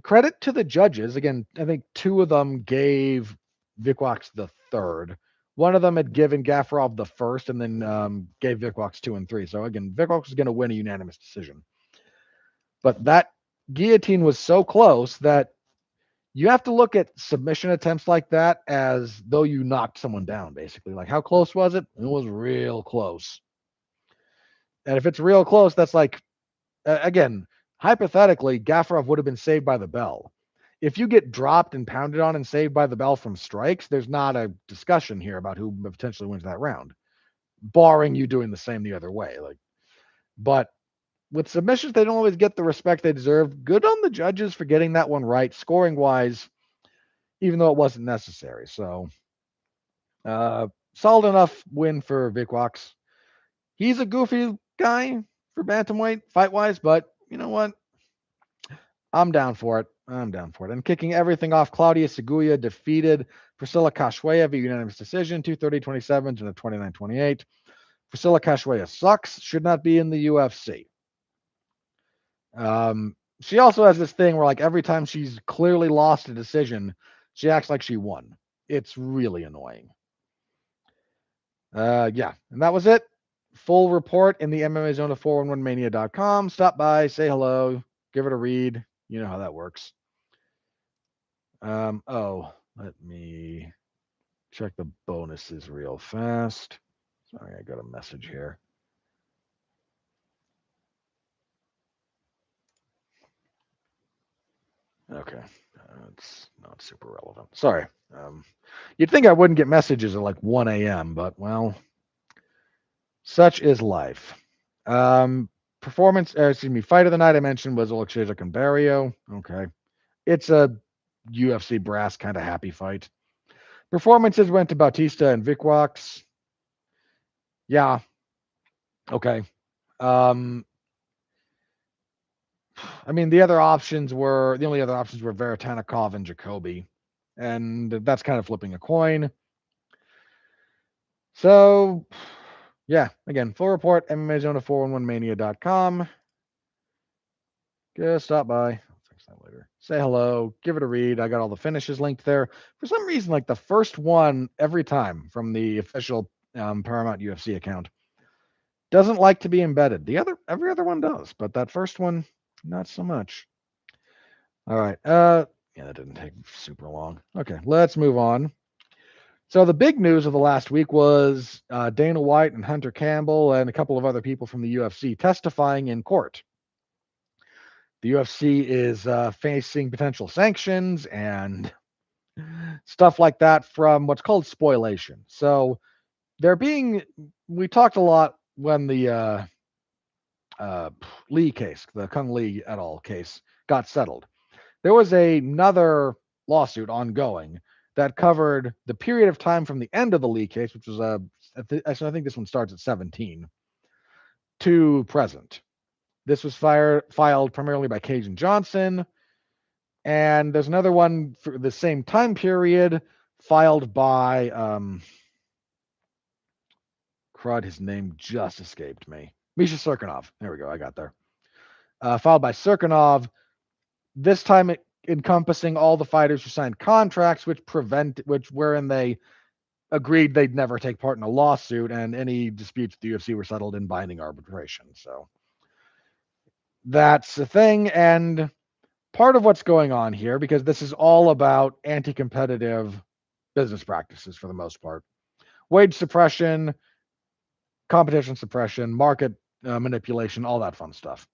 A: credit to the judges. Again, I think two of them gave Vikwax the third. One of them had given Gafurov the first, and then gave Vikwax 2 and 3. So again, Vikwax was going to win a unanimous decision. But that guillotine was so close that you have to look at submission attempts like that as though you knocked someone down, basically. Like, how close was it? It was real close. And if it's real close, that's like, again, hypothetically, Gafurov would have been saved by the bell. If you get dropped and pounded on and saved by the bell from strikes, there's not a discussion here about who potentially wins that round, barring you doing the same the other way. But with submissions, they don't always get the respect they deserve. Good on the judges for getting that one right, scoring wise, even though it wasn't necessary. So, solid enough win for Vikwax. He's a goofy guy for bantamweight fight-wise, but you know what? I'm down for it. I'm down for it. And kicking everything off, Claudia Seguya defeated Priscilla Cachoeira via unanimous decision, 230-27 to 29-28. Priscilla Cachoeira sucks, should not be in the UFC. She also has this thing where, like, every time she's clearly lost a decision, she acts like she won. It's really annoying. Yeah, and that was it. Full report in the MMA Zone of 411mania.com. Stop by, say hello, give it a read. You know how that works. Let me check the bonuses real fast. Sorry, I got a message here. Okay, it's not super relevant. Sorry. You'd think I wouldn't get messages at like 1 a.m., but well, such is life. Fight of the night I mentioned was Oleksiejczuk and Barrio. Okay, it's a UFC brass kind of happy fight. Performances went to Bautista and Vikwax. Yeah. Okay. I mean, the only other options were Veritanikov and Jacoby, and that's kind of flipping a coin. So, yeah, again, full report, MMA Zone of 411mania.com. Just stop by. I'll fix that later. Say hello, give it a read. I got all the finishes linked there. For some reason, like the first one every time from the official Paramount UFC account doesn't like to be embedded. Every other one does, but that first one, not so much. All right. Yeah, that didn't take super long. Okay, let's move on. So the big news of the last week was Dana White and Hunter Campbell and a couple of other people from the UFC testifying in court. The UFC is facing potential sanctions and stuff like that from what's called spoliation. So we talked a lot when the Lee case, the Kung Lee et al. Case, got settled. There was another lawsuit ongoing that covered the period of time from the end of the Lee case, which was I think this one starts at 17, to present. This was filed primarily by Cajun Johnson, and there's another one for the same time period filed by crud, his name just escaped me. Misha Serkinov. There we go. I got there. Filed by Serkinov. This time encompassing all the fighters who signed contracts wherein they agreed they'd never take part in a lawsuit, and any disputes with the UFC were settled in binding arbitration. So that's the thing. And part of what's going on here, because this is all about anti-competitive business practices for the most part, wage suppression, competition suppression, market manipulation, all that fun stuff.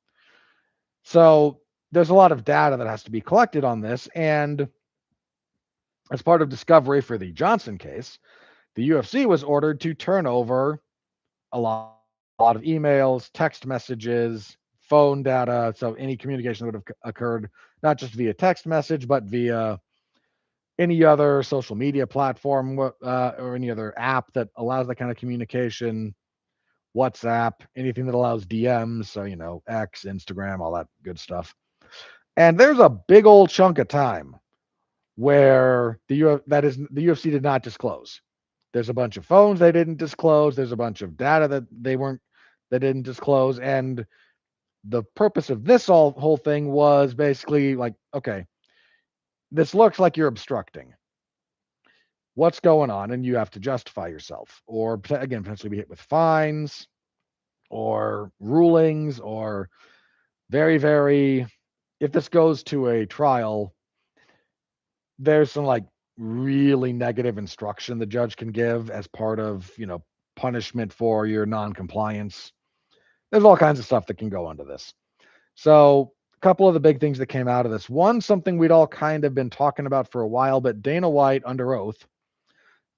A: So there's a lot of data that has to be collected on this. And as part of discovery for the Johnson case, the UFC was ordered to turn over a lot of emails, text messages, phone data. So any communication that would have occurred, not just via text message, but via any other social media platform or any other app that allows that kind of communication, WhatsApp, anything that allows DMs. So, X, Instagram, all that good stuff. And there's a big old chunk of time where the UFC did not disclose. There's a bunch of phones they didn't disclose. There's a bunch of data that they didn't disclose. And the purpose of this whole thing was basically like, okay, this looks like you're obstructing. What's going on? And you have to justify yourself, or again, potentially be hit with fines or rulings, or very, very, if this goes to a trial, there's some like really negative instruction the judge can give as part of, punishment for your non-compliance. There's all kinds of stuff that can go into this. So a couple of the big things that came out of this. One, something we'd all kind of been talking about for a while, but Dana White, under oath,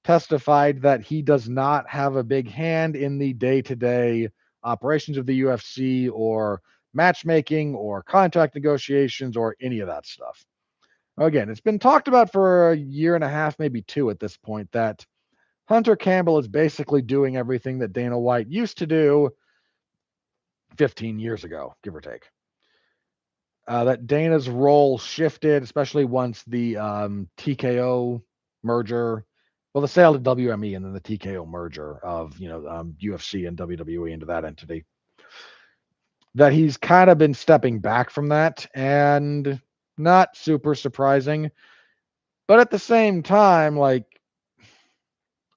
A: testified that he does not have a big hand in the day-to-day operations of the UFC or matchmaking or contract negotiations or any of that stuff. Again, it's been talked about for a year and a half, maybe two at this point, that Hunter Campbell is basically doing everything that Dana White used to do 15 years ago, give or take. That Dana's role shifted, especially once the TKO merger, well, the sale to WME and then the TKO merger of UFC and WWE into that entity. That he's kind of been stepping back from that, and not super surprising. But at the same time, like,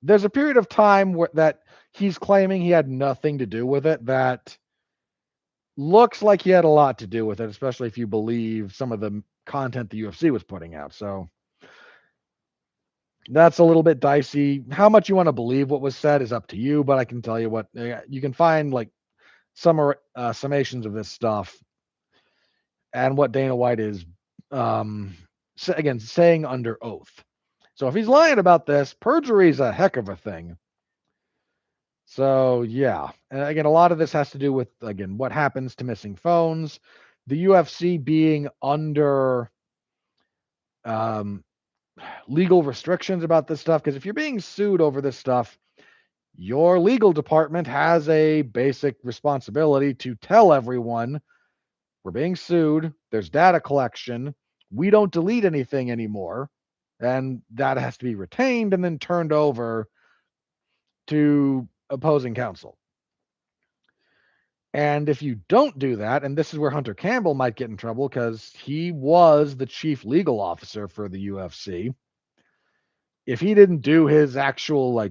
A: there's a period of time that he's claiming he had nothing to do with it. That looks like he had a lot to do with it, especially if you believe some of the content the UFC was putting out. So that's a little bit dicey. How much you want to believe what was said is up to you, but I can tell you what you can find, like summations of this stuff and what Dana White is again saying under oath. So if he's lying about this, perjury is a heck of a thing. So yeah, and again, a lot of this has to do with what happens to missing phones, the UFC being under legal restrictions about this stuff. Because if you're being sued over this stuff, your legal department has a basic responsibility to tell everyone we're being sued. There's data collection. We don't delete anything anymore, and that has to be retained and then turned over to opposing counsel. And if you don't do that, and this is where Hunter Campbell might get in trouble because he was the chief legal officer for the UFC. If he didn't do his actual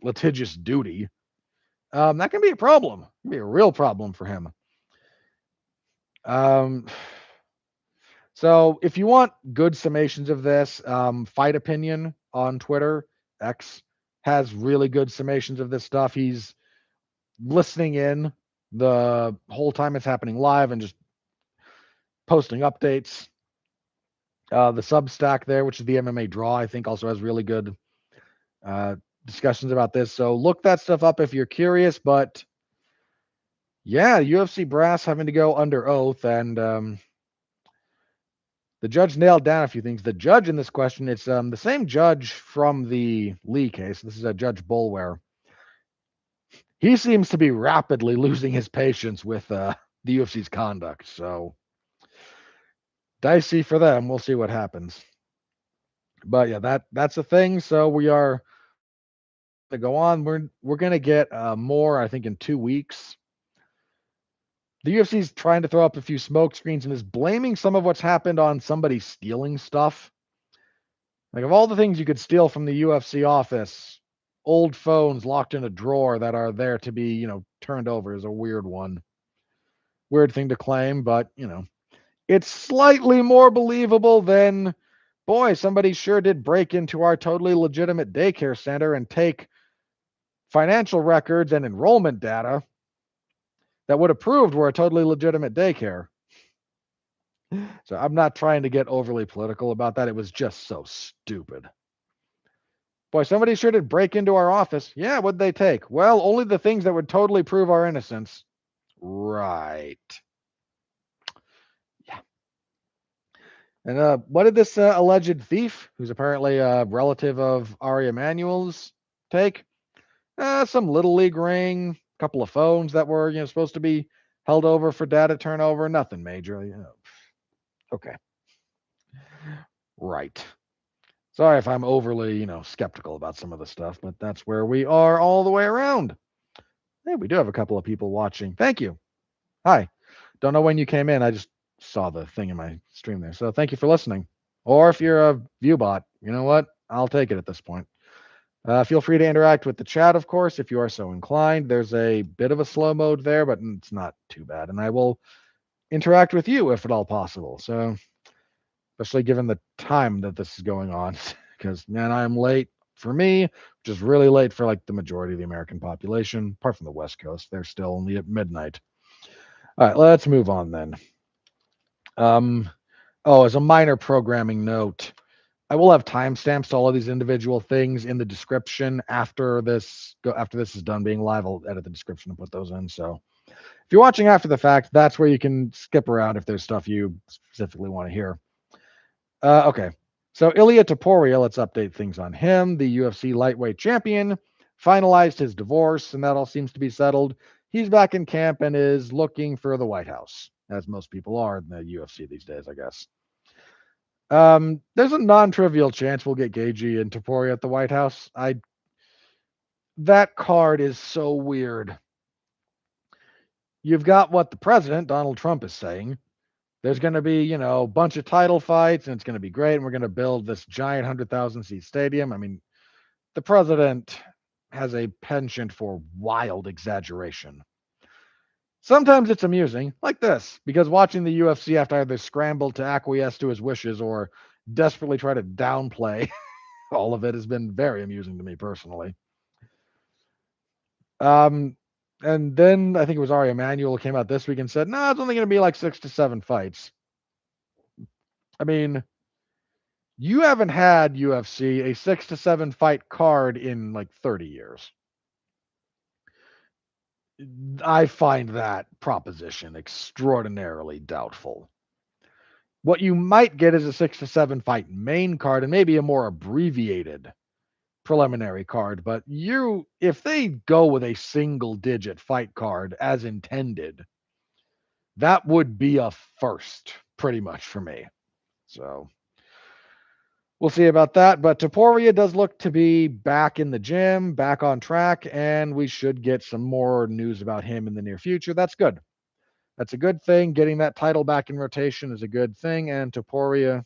A: litigious duty, that can be a problem. It can be a real problem for him. So if you want good summations of this, Fight Opinion on Twitter, X, has really good summations of this stuff. He's listening in the whole time it's happening live and just posting updates. The Substack there, which is the MMA Draw, I think also has really good discussions about this. So look that stuff up if you're curious. But yeah, UFC brass having to go under oath, and the judge nailed down a few things. The judge in this question, it's the same judge from the Lee case. This is a Judge Boulware. He seems to be rapidly losing his patience with the UFC's conduct. So dicey for them. We'll see what happens. But yeah, that's a thing. So we are to go on. We're gonna get more, I think, in 2 weeks. The UFC is trying to throw up a few smoke screens and is blaming some of what's happened on somebody stealing stuff. Like, of all the things you could steal from the UFC office, old phones locked in a drawer that are there to be, turned over is a weird one. Weird thing to claim, but, it's slightly more believable than, boy, somebody sure did break into our totally legitimate daycare center and take financial records and enrollment data that would have proved we're a totally legitimate daycare. So I'm not trying to get overly political about that. It was just so stupid. Boy, somebody sure did break into our office. Yeah, what'd they take? Well, only the things that would totally prove our innocence. Right. Yeah. And what did this alleged thief, who's apparently a relative of Ari Emanuel's, take? Some little league ring, a couple of phones that were, supposed to be held over for data turnover. Nothing major. Okay. Right. Sorry if I'm overly, skeptical about some of the stuff, but that's where we are all the way around. Hey, we do have a couple of people watching. Thank you. Hi. Don't know when you came in. I just saw the thing in my stream there. So thank you for listening. Or if you're a view bot, you know what? I'll take it at this point. Feel free to interact with the chat, of course, if you are so inclined. There's a bit of a slow mode there, but it's not too bad. And I will interact with you if at all possible. So, especially given the time that this is going on, because, man, I am late for me, which is really late for the majority of the American population, apart from the West Coast. They're still only at midnight. All right, let's move on then. As a minor programming note, I will have timestamps to all of these individual things in the description after this is done being live. I'll edit the description and put those in. So if you're watching after the fact, that's where you can skip around if there's stuff you specifically want to hear. Okay. So Ilya Topuria, let's update things on him. The UFC lightweight champion finalized his divorce, and that all seems to be settled. He's back in camp and is looking for the White House, as most people are in the UFC these days, I guess. There's a non-trivial chance we'll get Gagey and Topuria at the White House. That card is so weird. You've got what the president, Donald Trump, is saying. There's going to be, a bunch of title fights, and it's going to be great, and we're going to build this giant 100,000-seat stadium. I mean, the president has a penchant for wild exaggeration. Sometimes it's amusing, like this, because watching the UFC have to either scramble to acquiesce to his wishes or desperately try to downplay all of it has been very amusing to me personally. And then I think it was Ari Emanuel came out this week and said, no, it's only going to be like 6 to 7 fights. I mean, you haven't had UFC a 6 to 7 fight card in like 30 years. I find that proposition extraordinarily doubtful. What you might get is a 6 to 7 fight main card and maybe a more abbreviated preliminary card. But if they go with a single digit fight card as intended, that would be a first pretty much for me. So we'll see about that. But Topuria does look to be back in the gym, back on track, and we should get some more news about him in the near future. That's good. That's a good thing. Getting that title back in rotation is a good thing. And Topuria,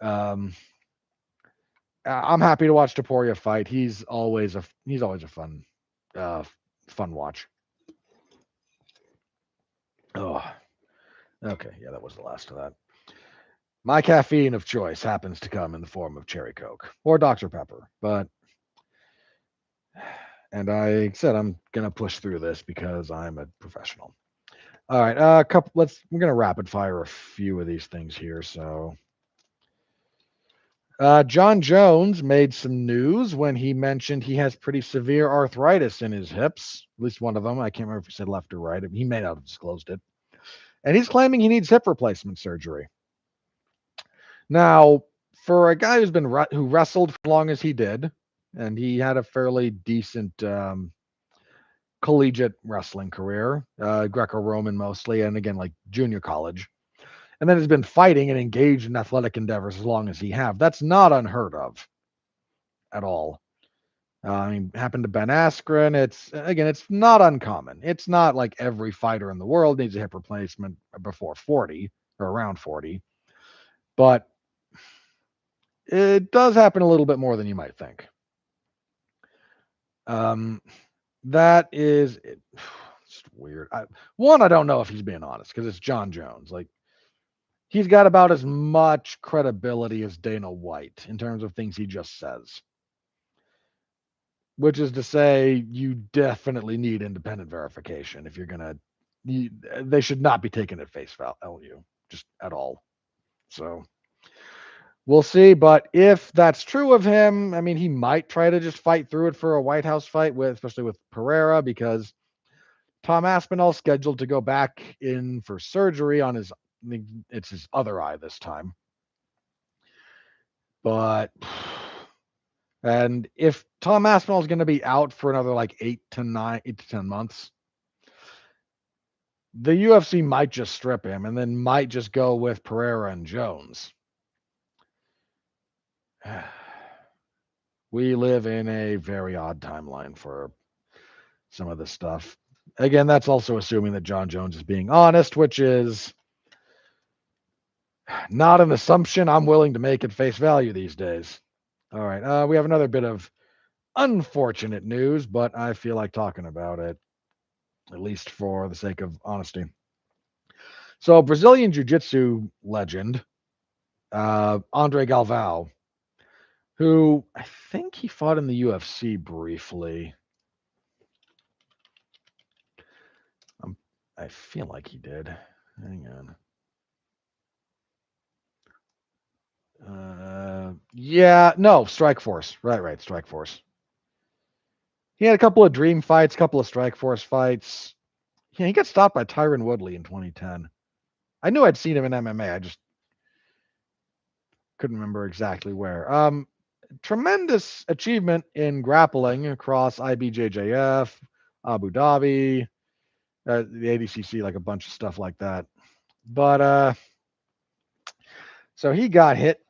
A: I'm happy to watch Topuria fight. He's always a fun watch. Oh, okay. Yeah, that was the last of that. My caffeine of choice happens to come in the form of cherry Coke or Dr. Pepper, and I said I'm gonna push through this because I'm a professional. All right, we're gonna rapid fire a few of these things here. So, Jon Jones made some news when he mentioned he has pretty severe arthritis in his hips. At least one of them. I can't remember if he said left or right. He may not have disclosed it, and he's claiming he needs hip replacement surgery. Now, for a guy who wrestled for as long as he did, and he had a fairly decent collegiate wrestling career, Greco-Roman mostly, and again, like junior college, and then has been fighting and engaged in athletic endeavors as long as he have. That's not unheard of at all. I mean, happened to Ben Askren. It's not uncommon. It's not like every fighter in the world needs a hip replacement before 40 or around 40, but it does happen a little bit more than you might think. That is it's weird. I don't know if he's being honest because it's Jon Jones. Like, he's got about as much credibility as Dana White in terms of things he just says, which is to say you definitely need independent verification if you're gonna. They should not be taken at face value just at all. So we'll see. But if that's true of him, I mean, he might try to just fight through it for a White House fight especially with Pereira, because Tom Aspinall's scheduled to go back in for surgery on it's his other eye this time. But, and if Tom Aspinall is going to be out for another like 8 to 10 months, the UFC might just strip him and then might just go with Pereira and Jones. We live in a very odd timeline for some of this stuff. Again, that's also assuming that Jon Jones is being honest, which is not an assumption I'm willing to make at face value these days. All right, we have another bit of unfortunate news, but I feel like talking about it, at least for the sake of honesty. So, Brazilian Jiu-Jitsu legend, Andre Galvao, who I think he fought in the UFC briefly. I feel like he did. Hang on. Strikeforce. Right, Strikeforce. He had a couple of dream fights, couple of Strikeforce fights. Yeah, he got stopped by Tyron Woodley in 2010. I knew I'd seen him in MMA. I just, couldn't remember exactly where. Tremendous achievement in grappling across IBJJF, Abu Dhabi, the ADCC, like a bunch of stuff like that. But so he got hit.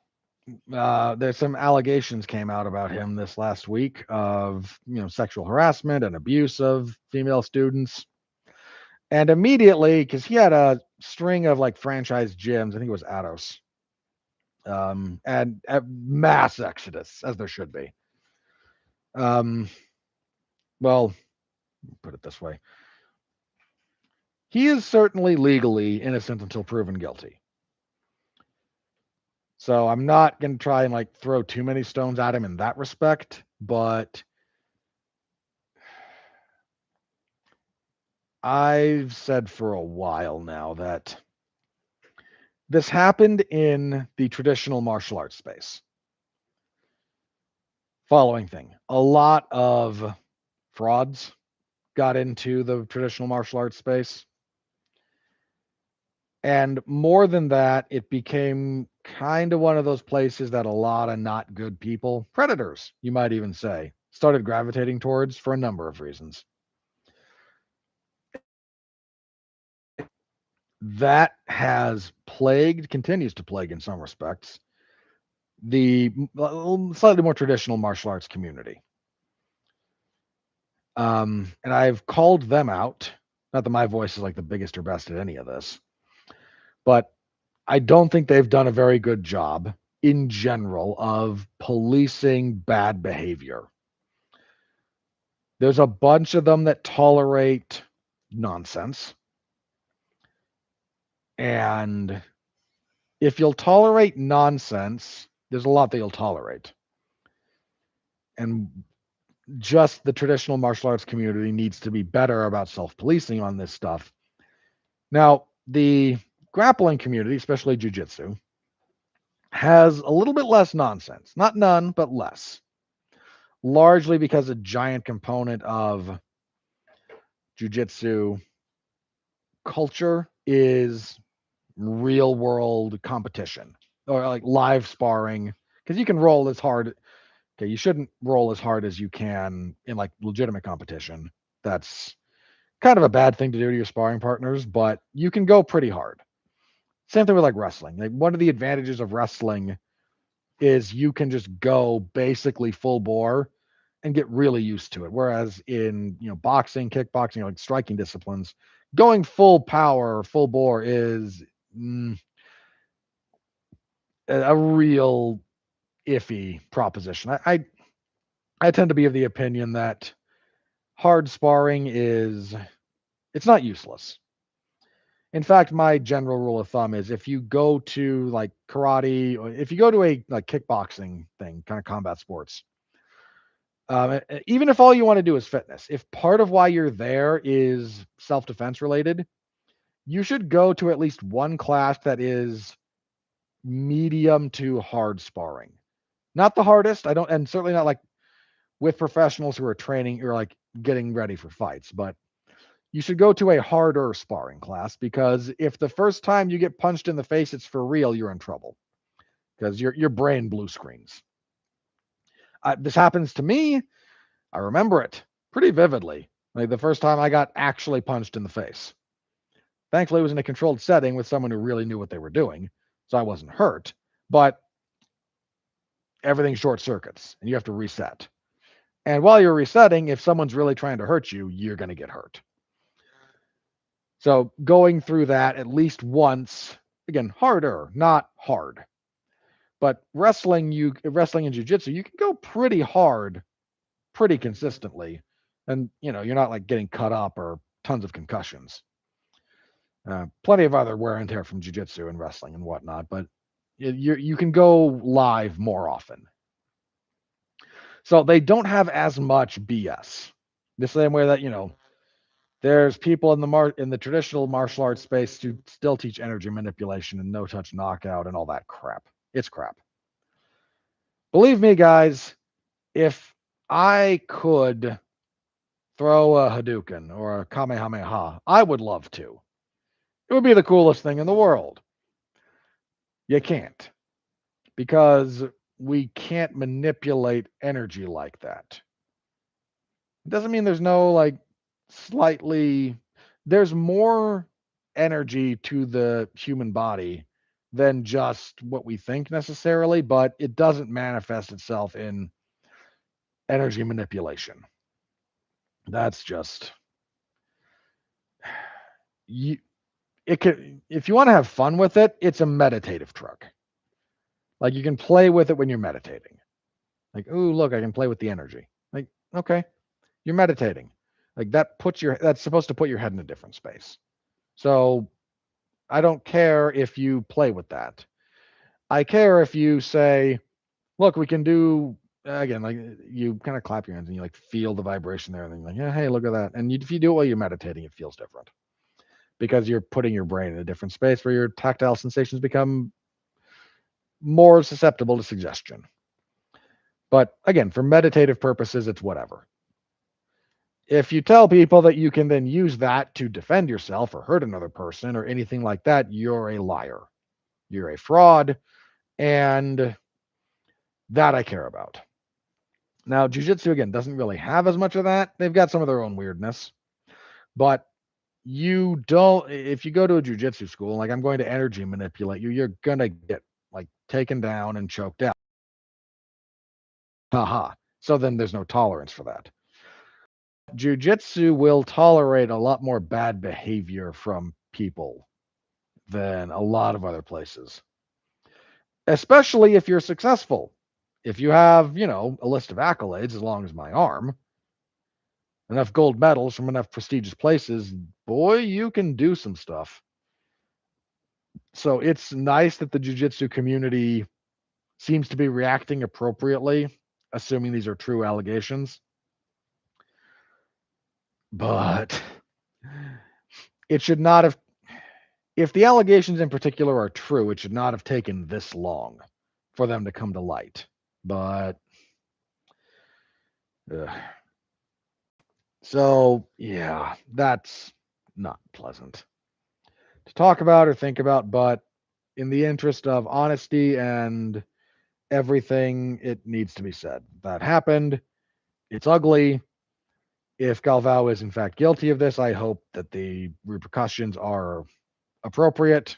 A: There's some allegations came out about him this last week of sexual harassment and abuse of female students. And immediately, because he had a string of like franchise gyms, I think it was Atos, and a mass exodus, as there should be. Well, put it this way. He is certainly legally innocent until proven guilty. So I'm not going to try and like throw too many stones at him in that respect, but I've said for a while now that this happened in the traditional martial arts space. Following thing, a lot of frauds got into the traditional martial arts space. And more than that, it became kind of one of those places that a lot of not good people, predators, you might even say, started gravitating towards for a number of reasons. That has continues to plague in some respects, the slightly more traditional martial arts community. And I've called them out. Not that my voice is like the biggest or best at any of this, but I don't think they've done a very good job in general of policing bad behavior. There's a bunch of them that tolerate nonsense. And if you'll tolerate nonsense, there's a lot that you'll tolerate. And just the traditional martial arts community needs to be better about self-policing on this stuff. Now, the grappling community, especially jiu-jitsu, has a little bit less nonsense. Not none, but less. Largely because a giant component of jiu-jitsu culture is real world competition or like live sparring, because you can roll as hard. Okay, you shouldn't roll as hard as you can in like legitimate competition. That's kind of a bad thing to do to your sparring partners, but you can go pretty hard. Same thing with like wrestling. Like one of the advantages of wrestling is you can just go basically full bore and get really used to it. Whereas in boxing, kickboxing, like striking disciplines, going full power, full bore is a real iffy proposition. I tend to be of the opinion that hard sparring it's not useless. In fact, my general rule of thumb is if you go to like karate, or if you go to a like kickboxing thing, kind of combat sports, even if all you want to do is fitness, if part of why you're there is self-defense related, you should go to at least one class that is medium to hard sparring. Not the hardest. And certainly not like with professionals who are training or like getting ready for fights, but you should go to a harder sparring class, because if the first time you get punched in the face, it's for real, you're in trouble because your brain blue screens. This happens to me. I remember it pretty vividly. Like the first time I got actually punched in the face. Thankfully, it was in a controlled setting with someone who really knew what they were doing, so I wasn't hurt. But everything short circuits, and you have to reset. And while you're resetting, if someone's really trying to hurt you, you're going to get hurt. So going through that at least once, again, harder, not hard. But wrestling and jiu-jitsu, you can go pretty hard, pretty consistently. And, you're not like getting cut up or tons of concussions. Plenty of other wear and tear from jiu-jitsu and wrestling and whatnot, but you can go live more often. So they don't have as much BS. The same way that, there's people in the traditional martial arts space who still teach energy manipulation and no touch knockout and all that crap. It's crap. Believe me, guys, if I could throw a Hadouken or a Kamehameha, I would love to. It would be the coolest thing in the world. You can't, because we can't manipulate energy like that. It doesn't mean there's no like slightly, there's more energy to the human body than just what we think necessarily, but it doesn't manifest itself in energy manipulation. That's just you. It could, if you want to have fun with it, it's a meditative truck. Like you can play with it when you're meditating. Like, ooh, look, I can play with the energy. Like, okay, you're meditating. Like that's supposed to put your head in a different space. So I don't care if you play with that. I care if you say, look, we can do again, like you kind of clap your hands and you like feel the vibration there, and then you're like, yeah, hey, look at that. And if you do it while you're meditating, it feels different because you're putting your brain in a different space where your tactile sensations become more susceptible to suggestion. But again, for meditative purposes, it's whatever. If you tell people that you can then use that to defend yourself or hurt another person or anything like that, you're a liar. You're a fraud. And that I care about. Now, jiu-jitsu, again, doesn't really have as much of that. They've got some of their own weirdness. But you don't, if you go to a jiu-jitsu school, like I'm going to energy manipulate you, you're going to get like taken down and choked out. Haha. So then there's no tolerance for that. Jiu-jitsu will tolerate a lot more bad behavior from people than a lot of other places, especially if you're successful. If you have, a list of accolades as long as my arm, enough gold medals from enough prestigious places, boy, you can do some stuff. So it's nice that the jiu-jitsu community seems to be reacting appropriately, assuming these are true allegations. But it should not have, if the allegations in particular are true, it should not have taken this long for them to come to light. But so yeah, that's not pleasant to talk about or think about, but in the interest of honesty and everything, it needs to be said. That happened. It's ugly. If Galvao is in fact guilty of this, I hope that the repercussions are appropriate.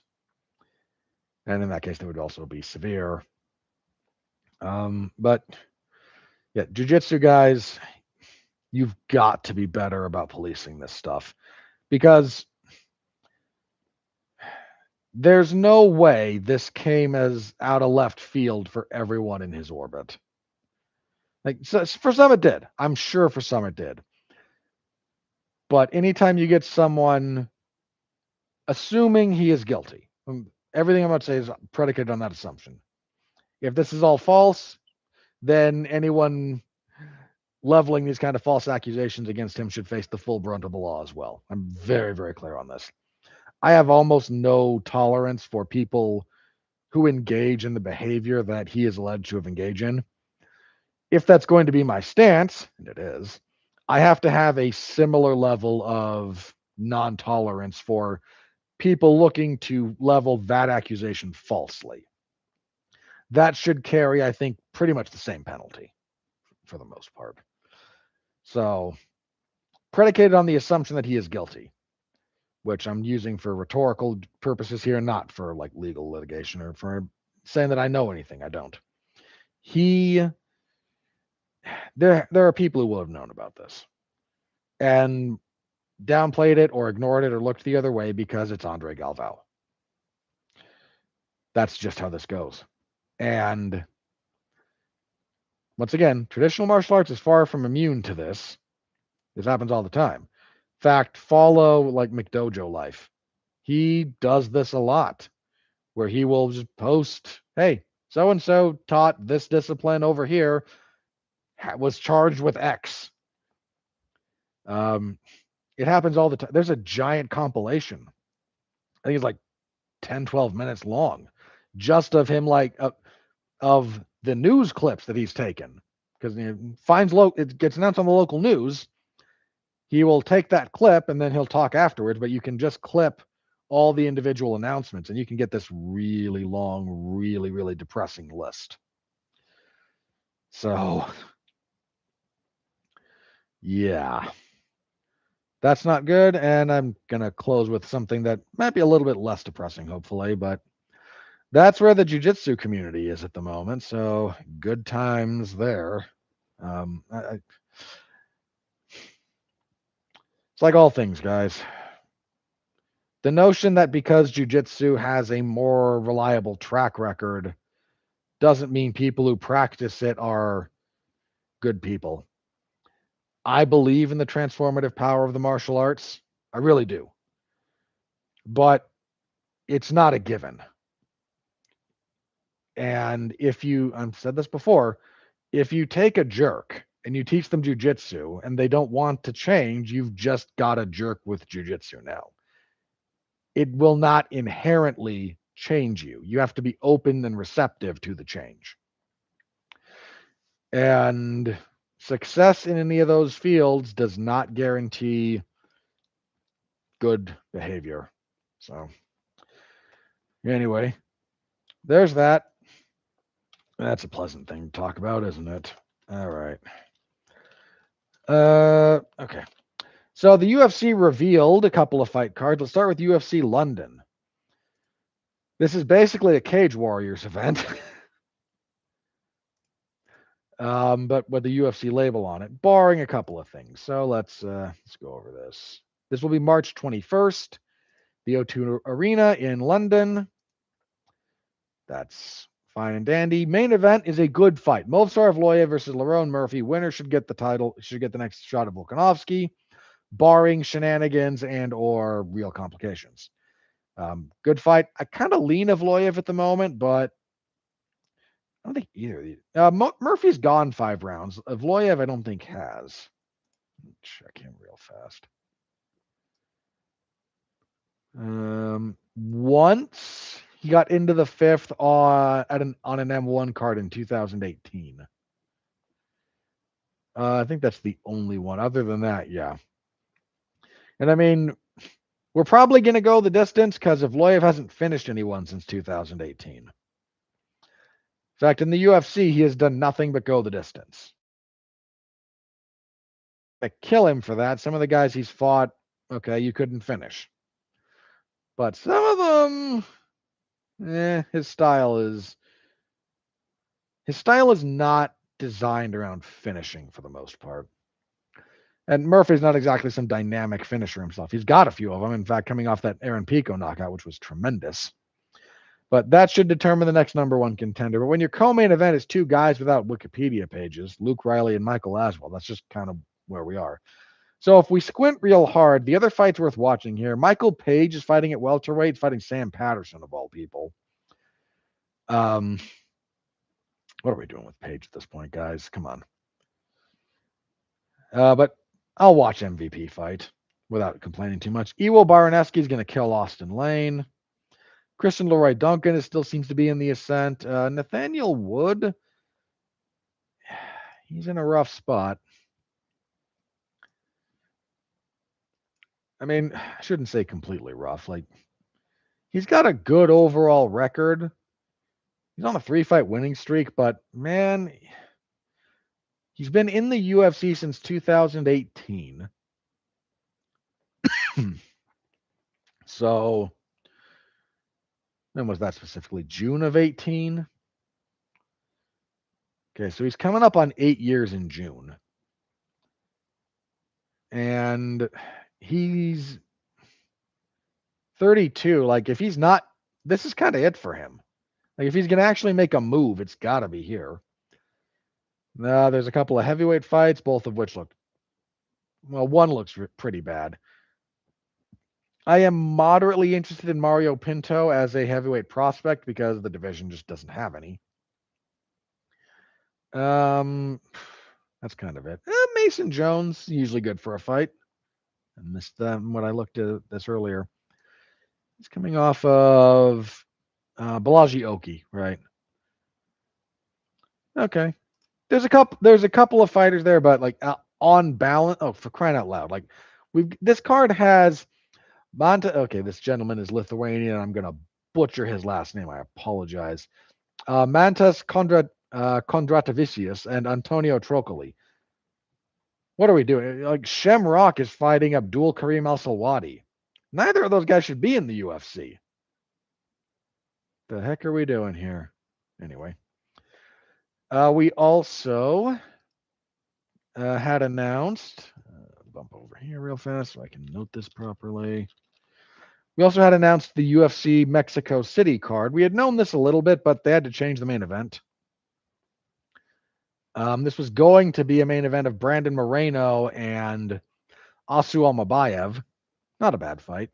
A: And in that case, they would also be severe. But yeah, jiu-jitsu guys, you've got to be better about policing this stuff because there's no way this came as out of left field for everyone in his orbit. Like so for some it did. I'm sure for some it did. But anytime you get someone assuming he is guilty, everything I'm about to say is predicated on that assumption. If this is all false, then anyone leveling these kind of false accusations against him should face the full brunt of the law as well. I'm very, very clear on this. I have almost no tolerance for people who engage in the behavior that he is alleged to have engaged in. If that's going to be my stance, and it is, I have to have a similar level of non-tolerance for people looking to level that accusation falsely. That should carry, I think, pretty much the same penalty for the most part. So, predicated on the assumption that he is guilty, which I'm using for rhetorical purposes here, not for like legal litigation or for saying that I know anything. I don't. There are people who will have known about this and downplayed it or ignored it or looked the other way because it's Andre Galvao. That's just how this goes. And once again, traditional martial arts is far from immune to this. This happens all the time. In fact, follow like McDojo Life. He does this a lot where he will just post, hey, so-and-so taught this discipline over here, was charged with X. It happens all the time. There's a giant compilation. I think it's like 10, 12 minutes long just of him of the news clips that he's taken because it gets announced on the local news. He will take that clip and then he'll talk afterwards, but you can just clip all the individual announcements, and you can get this really long, really, really depressing list. So, yeah, that's not good. And I'm going to close with something that might be a little bit less depressing, hopefully, but that's where the jiu-jitsu community is at the moment. So, good times there. It's like all things, guys. The notion that because jiu-jitsu has a more reliable track record doesn't mean people who practice it are good people. I believe in the transformative power of the martial arts. I really do. But it's not a given. And I've said this before, if you take a jerk and you teach them jiu-jitsu and they don't want to change, you've just got a jerk with jiu-jitsu now. It will not inherently change you. You have to be open and receptive to the change. And success in any of those fields does not guarantee good behavior. So anyway, there's that. That's a pleasant thing to talk about, isn't it? All right. Okay. So the UFC revealed a couple of fight cards. Let's start with UFC London. This is basically a Cage Warriors event, but with the UFC label on it, barring a couple of things. So let's go over this. This will be March 21st, the O2 Arena in London. That's fine and dandy. Main event is a good fight. Movsar Evloev versus Lerone Murphy. Winner should get the title, should get the next shot of Volkanovski, barring shenanigans and or real complications. Good fight. I kind of lean Evloev at the moment, but I don't think either of these. Murphy's gone 5 rounds. Evloev, I don't think has. Check him real fast. Once he got into the 5th on an M1 card in 2018. I think that's the only one. Other than that, yeah. And I mean, we're probably going to go the distance because Evloev hasn't finished anyone since 2018. In fact, in the UFC, he has done nothing but go the distance. I kill him for that. Some of the guys he's fought, okay, you couldn't finish. But some of them, his style is not designed around finishing for the most part. And Murphy's not exactly some dynamic finisher himself. He's got a few of them. In fact, coming off that Aaron Pico knockout, which was tremendous. But that should determine the next number 1 contender. But when your co-main event is 2 guys without Wikipedia pages, Luke Riley and Michael Aswell, that's just kind of where we are. So if we squint real hard, the other fights worth watching here, Michael Page is fighting at welterweight, fighting Sam Patterson of all people. What are we doing with Page at this point, guys? Come on. But I'll watch MVP fight without complaining too much. Iwo Baroneski is going to kill Austin Lane. Christian Leroy Duncan still seems to be in the ascent. Nathaniel Wood, he's in a rough spot. I mean, I shouldn't say completely rough. Like, he's got a good overall record. He's on a 3-fight winning streak, but man, he's been in the UFC since 2018. So, when was that specifically? June of 18? Okay, so he's coming up on 8 years in June. And he's 32. Like, if he's not, this is kind of it for him. Like, if he's going to actually make a move, it's got to be here. There's a couple of heavyweight fights, both of which look, well, one looks pretty bad. I am moderately interested in Mario Pinto as a heavyweight prospect because the division just doesn't have any. That's kind of it. Mason Jones, usually good for a fight. I missed when I looked at this earlier. He's coming off of Balaji Oki, right? Okay. There's a couple of fighters there, but like on balance, oh, for crying out loud, like this card has Okay, this gentleman is Lithuanian. I'm going to butcher his last name. I apologize. Mantas Kondratavicius and Antonio Trocoli. What are we doing? Like, Shamrock is fighting Abdul Karim Al Salwadi. Neither of those guys should be in the UFC. The heck are we doing here? Anyway, we also had announced, bump over here real fast so I can note this properly. We also had announced the UFC Mexico City card. We had known this a little bit, but they had to change the main event. This was going to be a main event of Brandon Moreno and Asu Almabayev. Not a bad fight.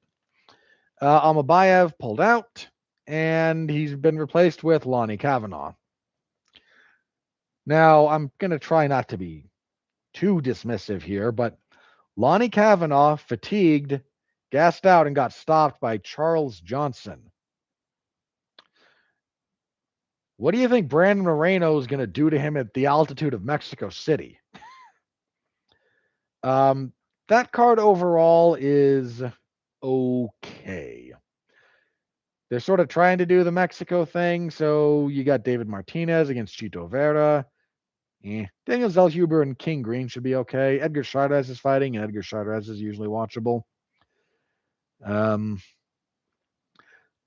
A: Almabayev pulled out, and he's been replaced with Lonnie Kavanaugh. Now, I'm going to try not to be too dismissive here, but Lonnie Kavanaugh fatigued, gassed out, and got stopped by Charles Johnson. What do you think Brandon Moreno is going to do to him at the altitude of Mexico City? That card overall is okay. They're sort of trying to do the Mexico thing, so you got David Martinez against Chito Vera. Daniel Zellhuber and King Green should be okay. Edgar Chavez is fighting, and Edgar Chavez is usually watchable.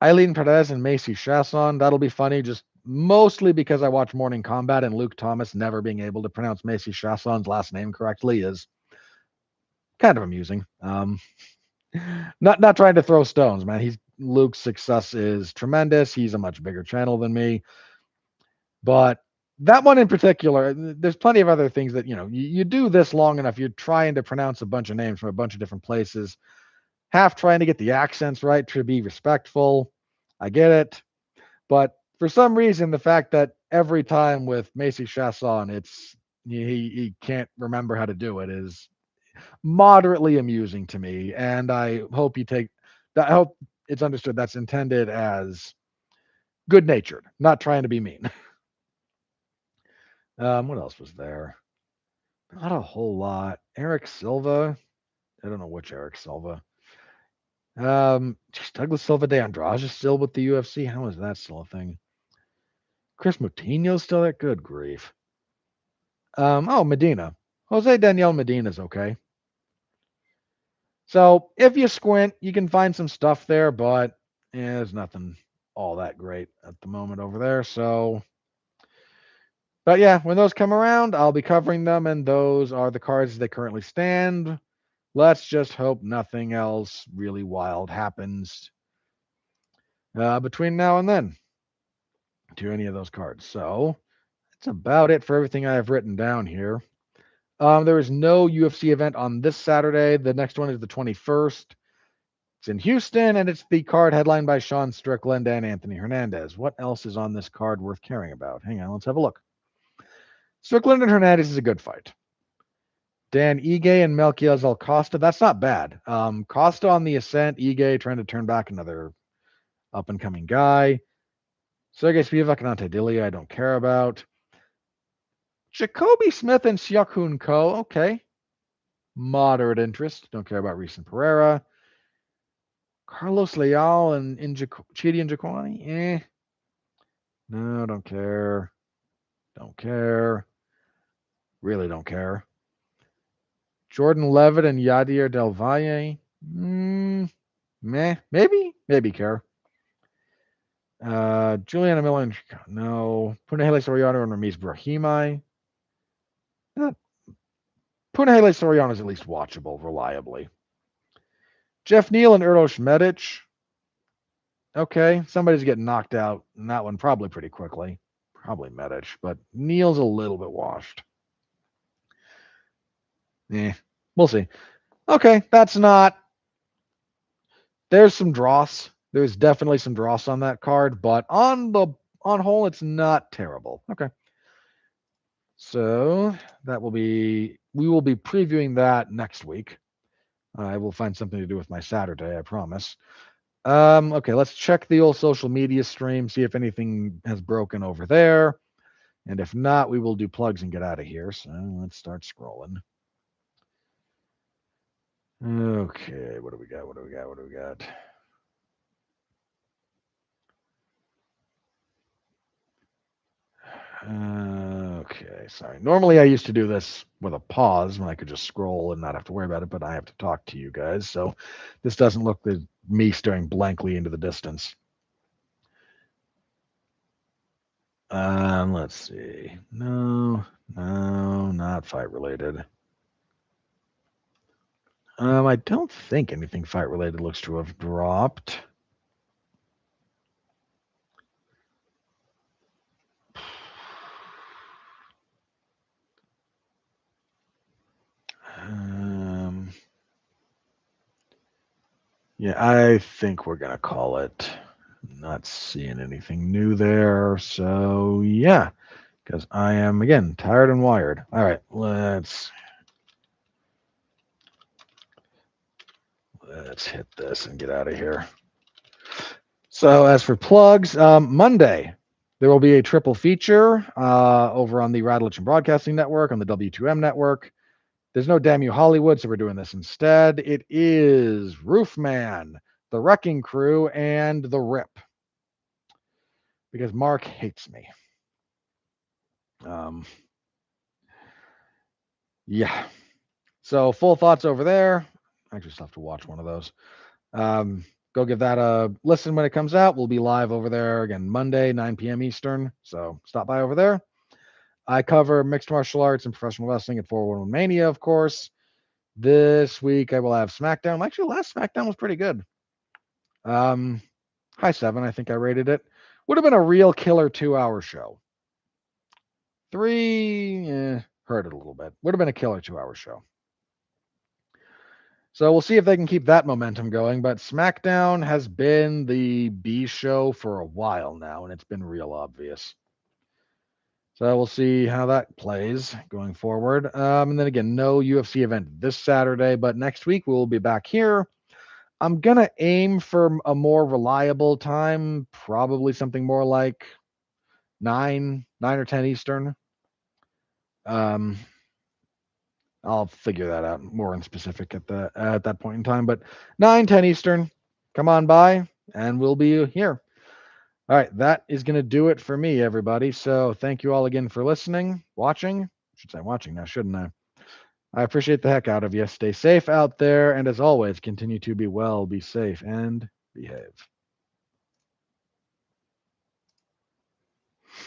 A: Eileen Perez and Macy Chasson, that'll be funny, just mostly because I watch Morning Combat, and Luke Thomas never being able to pronounce Macy Chasson's last name correctly is kind of amusing. Not trying to throw stones, man. Luke's success is tremendous. He's a much bigger channel than me. But that one in particular, there's plenty of other things that, you do this long enough, you're trying to pronounce a bunch of names from a bunch of different places, half trying to get the accents right to be respectful. I get it. But for some reason, the fact that every time with Macy Chasson, he can't remember how to do it is moderately amusing to me. And I hope I hope it's understood that's intended as good natured, not trying to be mean. What else was there? Not a whole lot. Eric Silva. I don't know which Eric Silva. Douglas Silva de Andrade is still with the UFC. How is that still a thing? Chris Moutinho's still there? Good grief. Medina. Jose Daniel Medina's okay. So if you squint, you can find some stuff there, but there's nothing all that great at the moment over there. So, but yeah, when those come around, I'll be covering them, and those are the cards as they currently stand. Let's just hope nothing else really wild happens between now and then to any of those cards. So that's about it for everything I have written down here. There is no UFC event on this Saturday. The next one is the 21st. It's in Houston, and it's the card headlined by Sean Strickland and Anthony Hernandez. What else is on this card worth caring about? Hang on, let's have a look. Strickland and Hernandez is a good fight. Dan Ige and Melquiades Costa, that's not bad. Costa on the ascent, Ige trying to turn back another up-and-coming guy. Sergey Spivak and Ante Dillia, I don't care about. Jacoby Smith and Seok-Hoon Ko, okay. Moderate interest, don't care about Reese and Pereira. Carlos Leal and Chidi and Jaquani, No, don't care. Don't care. Really don't care. Jordan Levitt and Yadier Del Valle. Meh. Maybe care. Juliana Miller and no. Punahele Soriano and Ramiz Brahimai. Punahele Soriano is at least watchable reliably. Jeff Neal and Erdos Medic. Okay, somebody's getting knocked out in that one probably pretty quickly. Probably Medic, but Neal's a little bit washed. We'll see. Okay, that's not. There's some dross. There's definitely some dross on that card, but on whole, it's not terrible. Okay. So we will be previewing that next week. I will find something to do with my Saturday, I promise. Okay, let's check the old social media stream, see if anything has broken over there. And if not, we will do plugs and get out of here. So let's start scrolling. Okay, what do we got? What do we got? What do we got? Okay, sorry. Normally I used to do this with a pause when I could just scroll and not have to worry about it, but I have to talk to you guys, so this doesn't look like me staring blankly into the distance. Let's see. No, not fight related. I don't think anything fight related looks to have dropped. Yeah, I think we're gonna call it. Not seeing anything new there, so yeah, because I am again tired and wired. All right, let's hit this and get out of here. So as for plugs, Monday there will be a triple feature over on the Radulich Broadcasting Network on the W2M network. There's no Damn You Hollywood, so we're doing this instead. It is Roofman, The Wrecking Crew, and The Rip. Because Mark hates me. Yeah. So full thoughts over there. I just have to watch one of those. Go give that a listen when it comes out. We'll be live over there again Monday, 9 p.m. Eastern. So stop by over there. I cover mixed martial arts and professional wrestling at 411 Mania, of course. This week I will have SmackDown. Actually, last SmackDown was pretty good. High 7, I think I rated it. Would have been a real killer 2-hour show. 3, hurt it a little bit. Would have been a killer 2-hour show. So we'll see if they can keep that momentum going. But SmackDown has been the B show for a while now, and it's been real obvious. So we'll see how that plays going forward. And then again, no UFC event this Saturday, but next week we'll be back here. I'm gonna aim for a more reliable time, probably something more like 9 or 10 Eastern. I'll figure that out more in specific at that point in time. But 9, 10 Eastern, come on by, and we'll be here. All right, that is going to do it for me, everybody. So thank you all again for listening, watching. I should say watching now, shouldn't I? I appreciate the heck out of you. Stay safe out there, and as always, continue to be well, be safe, and behave.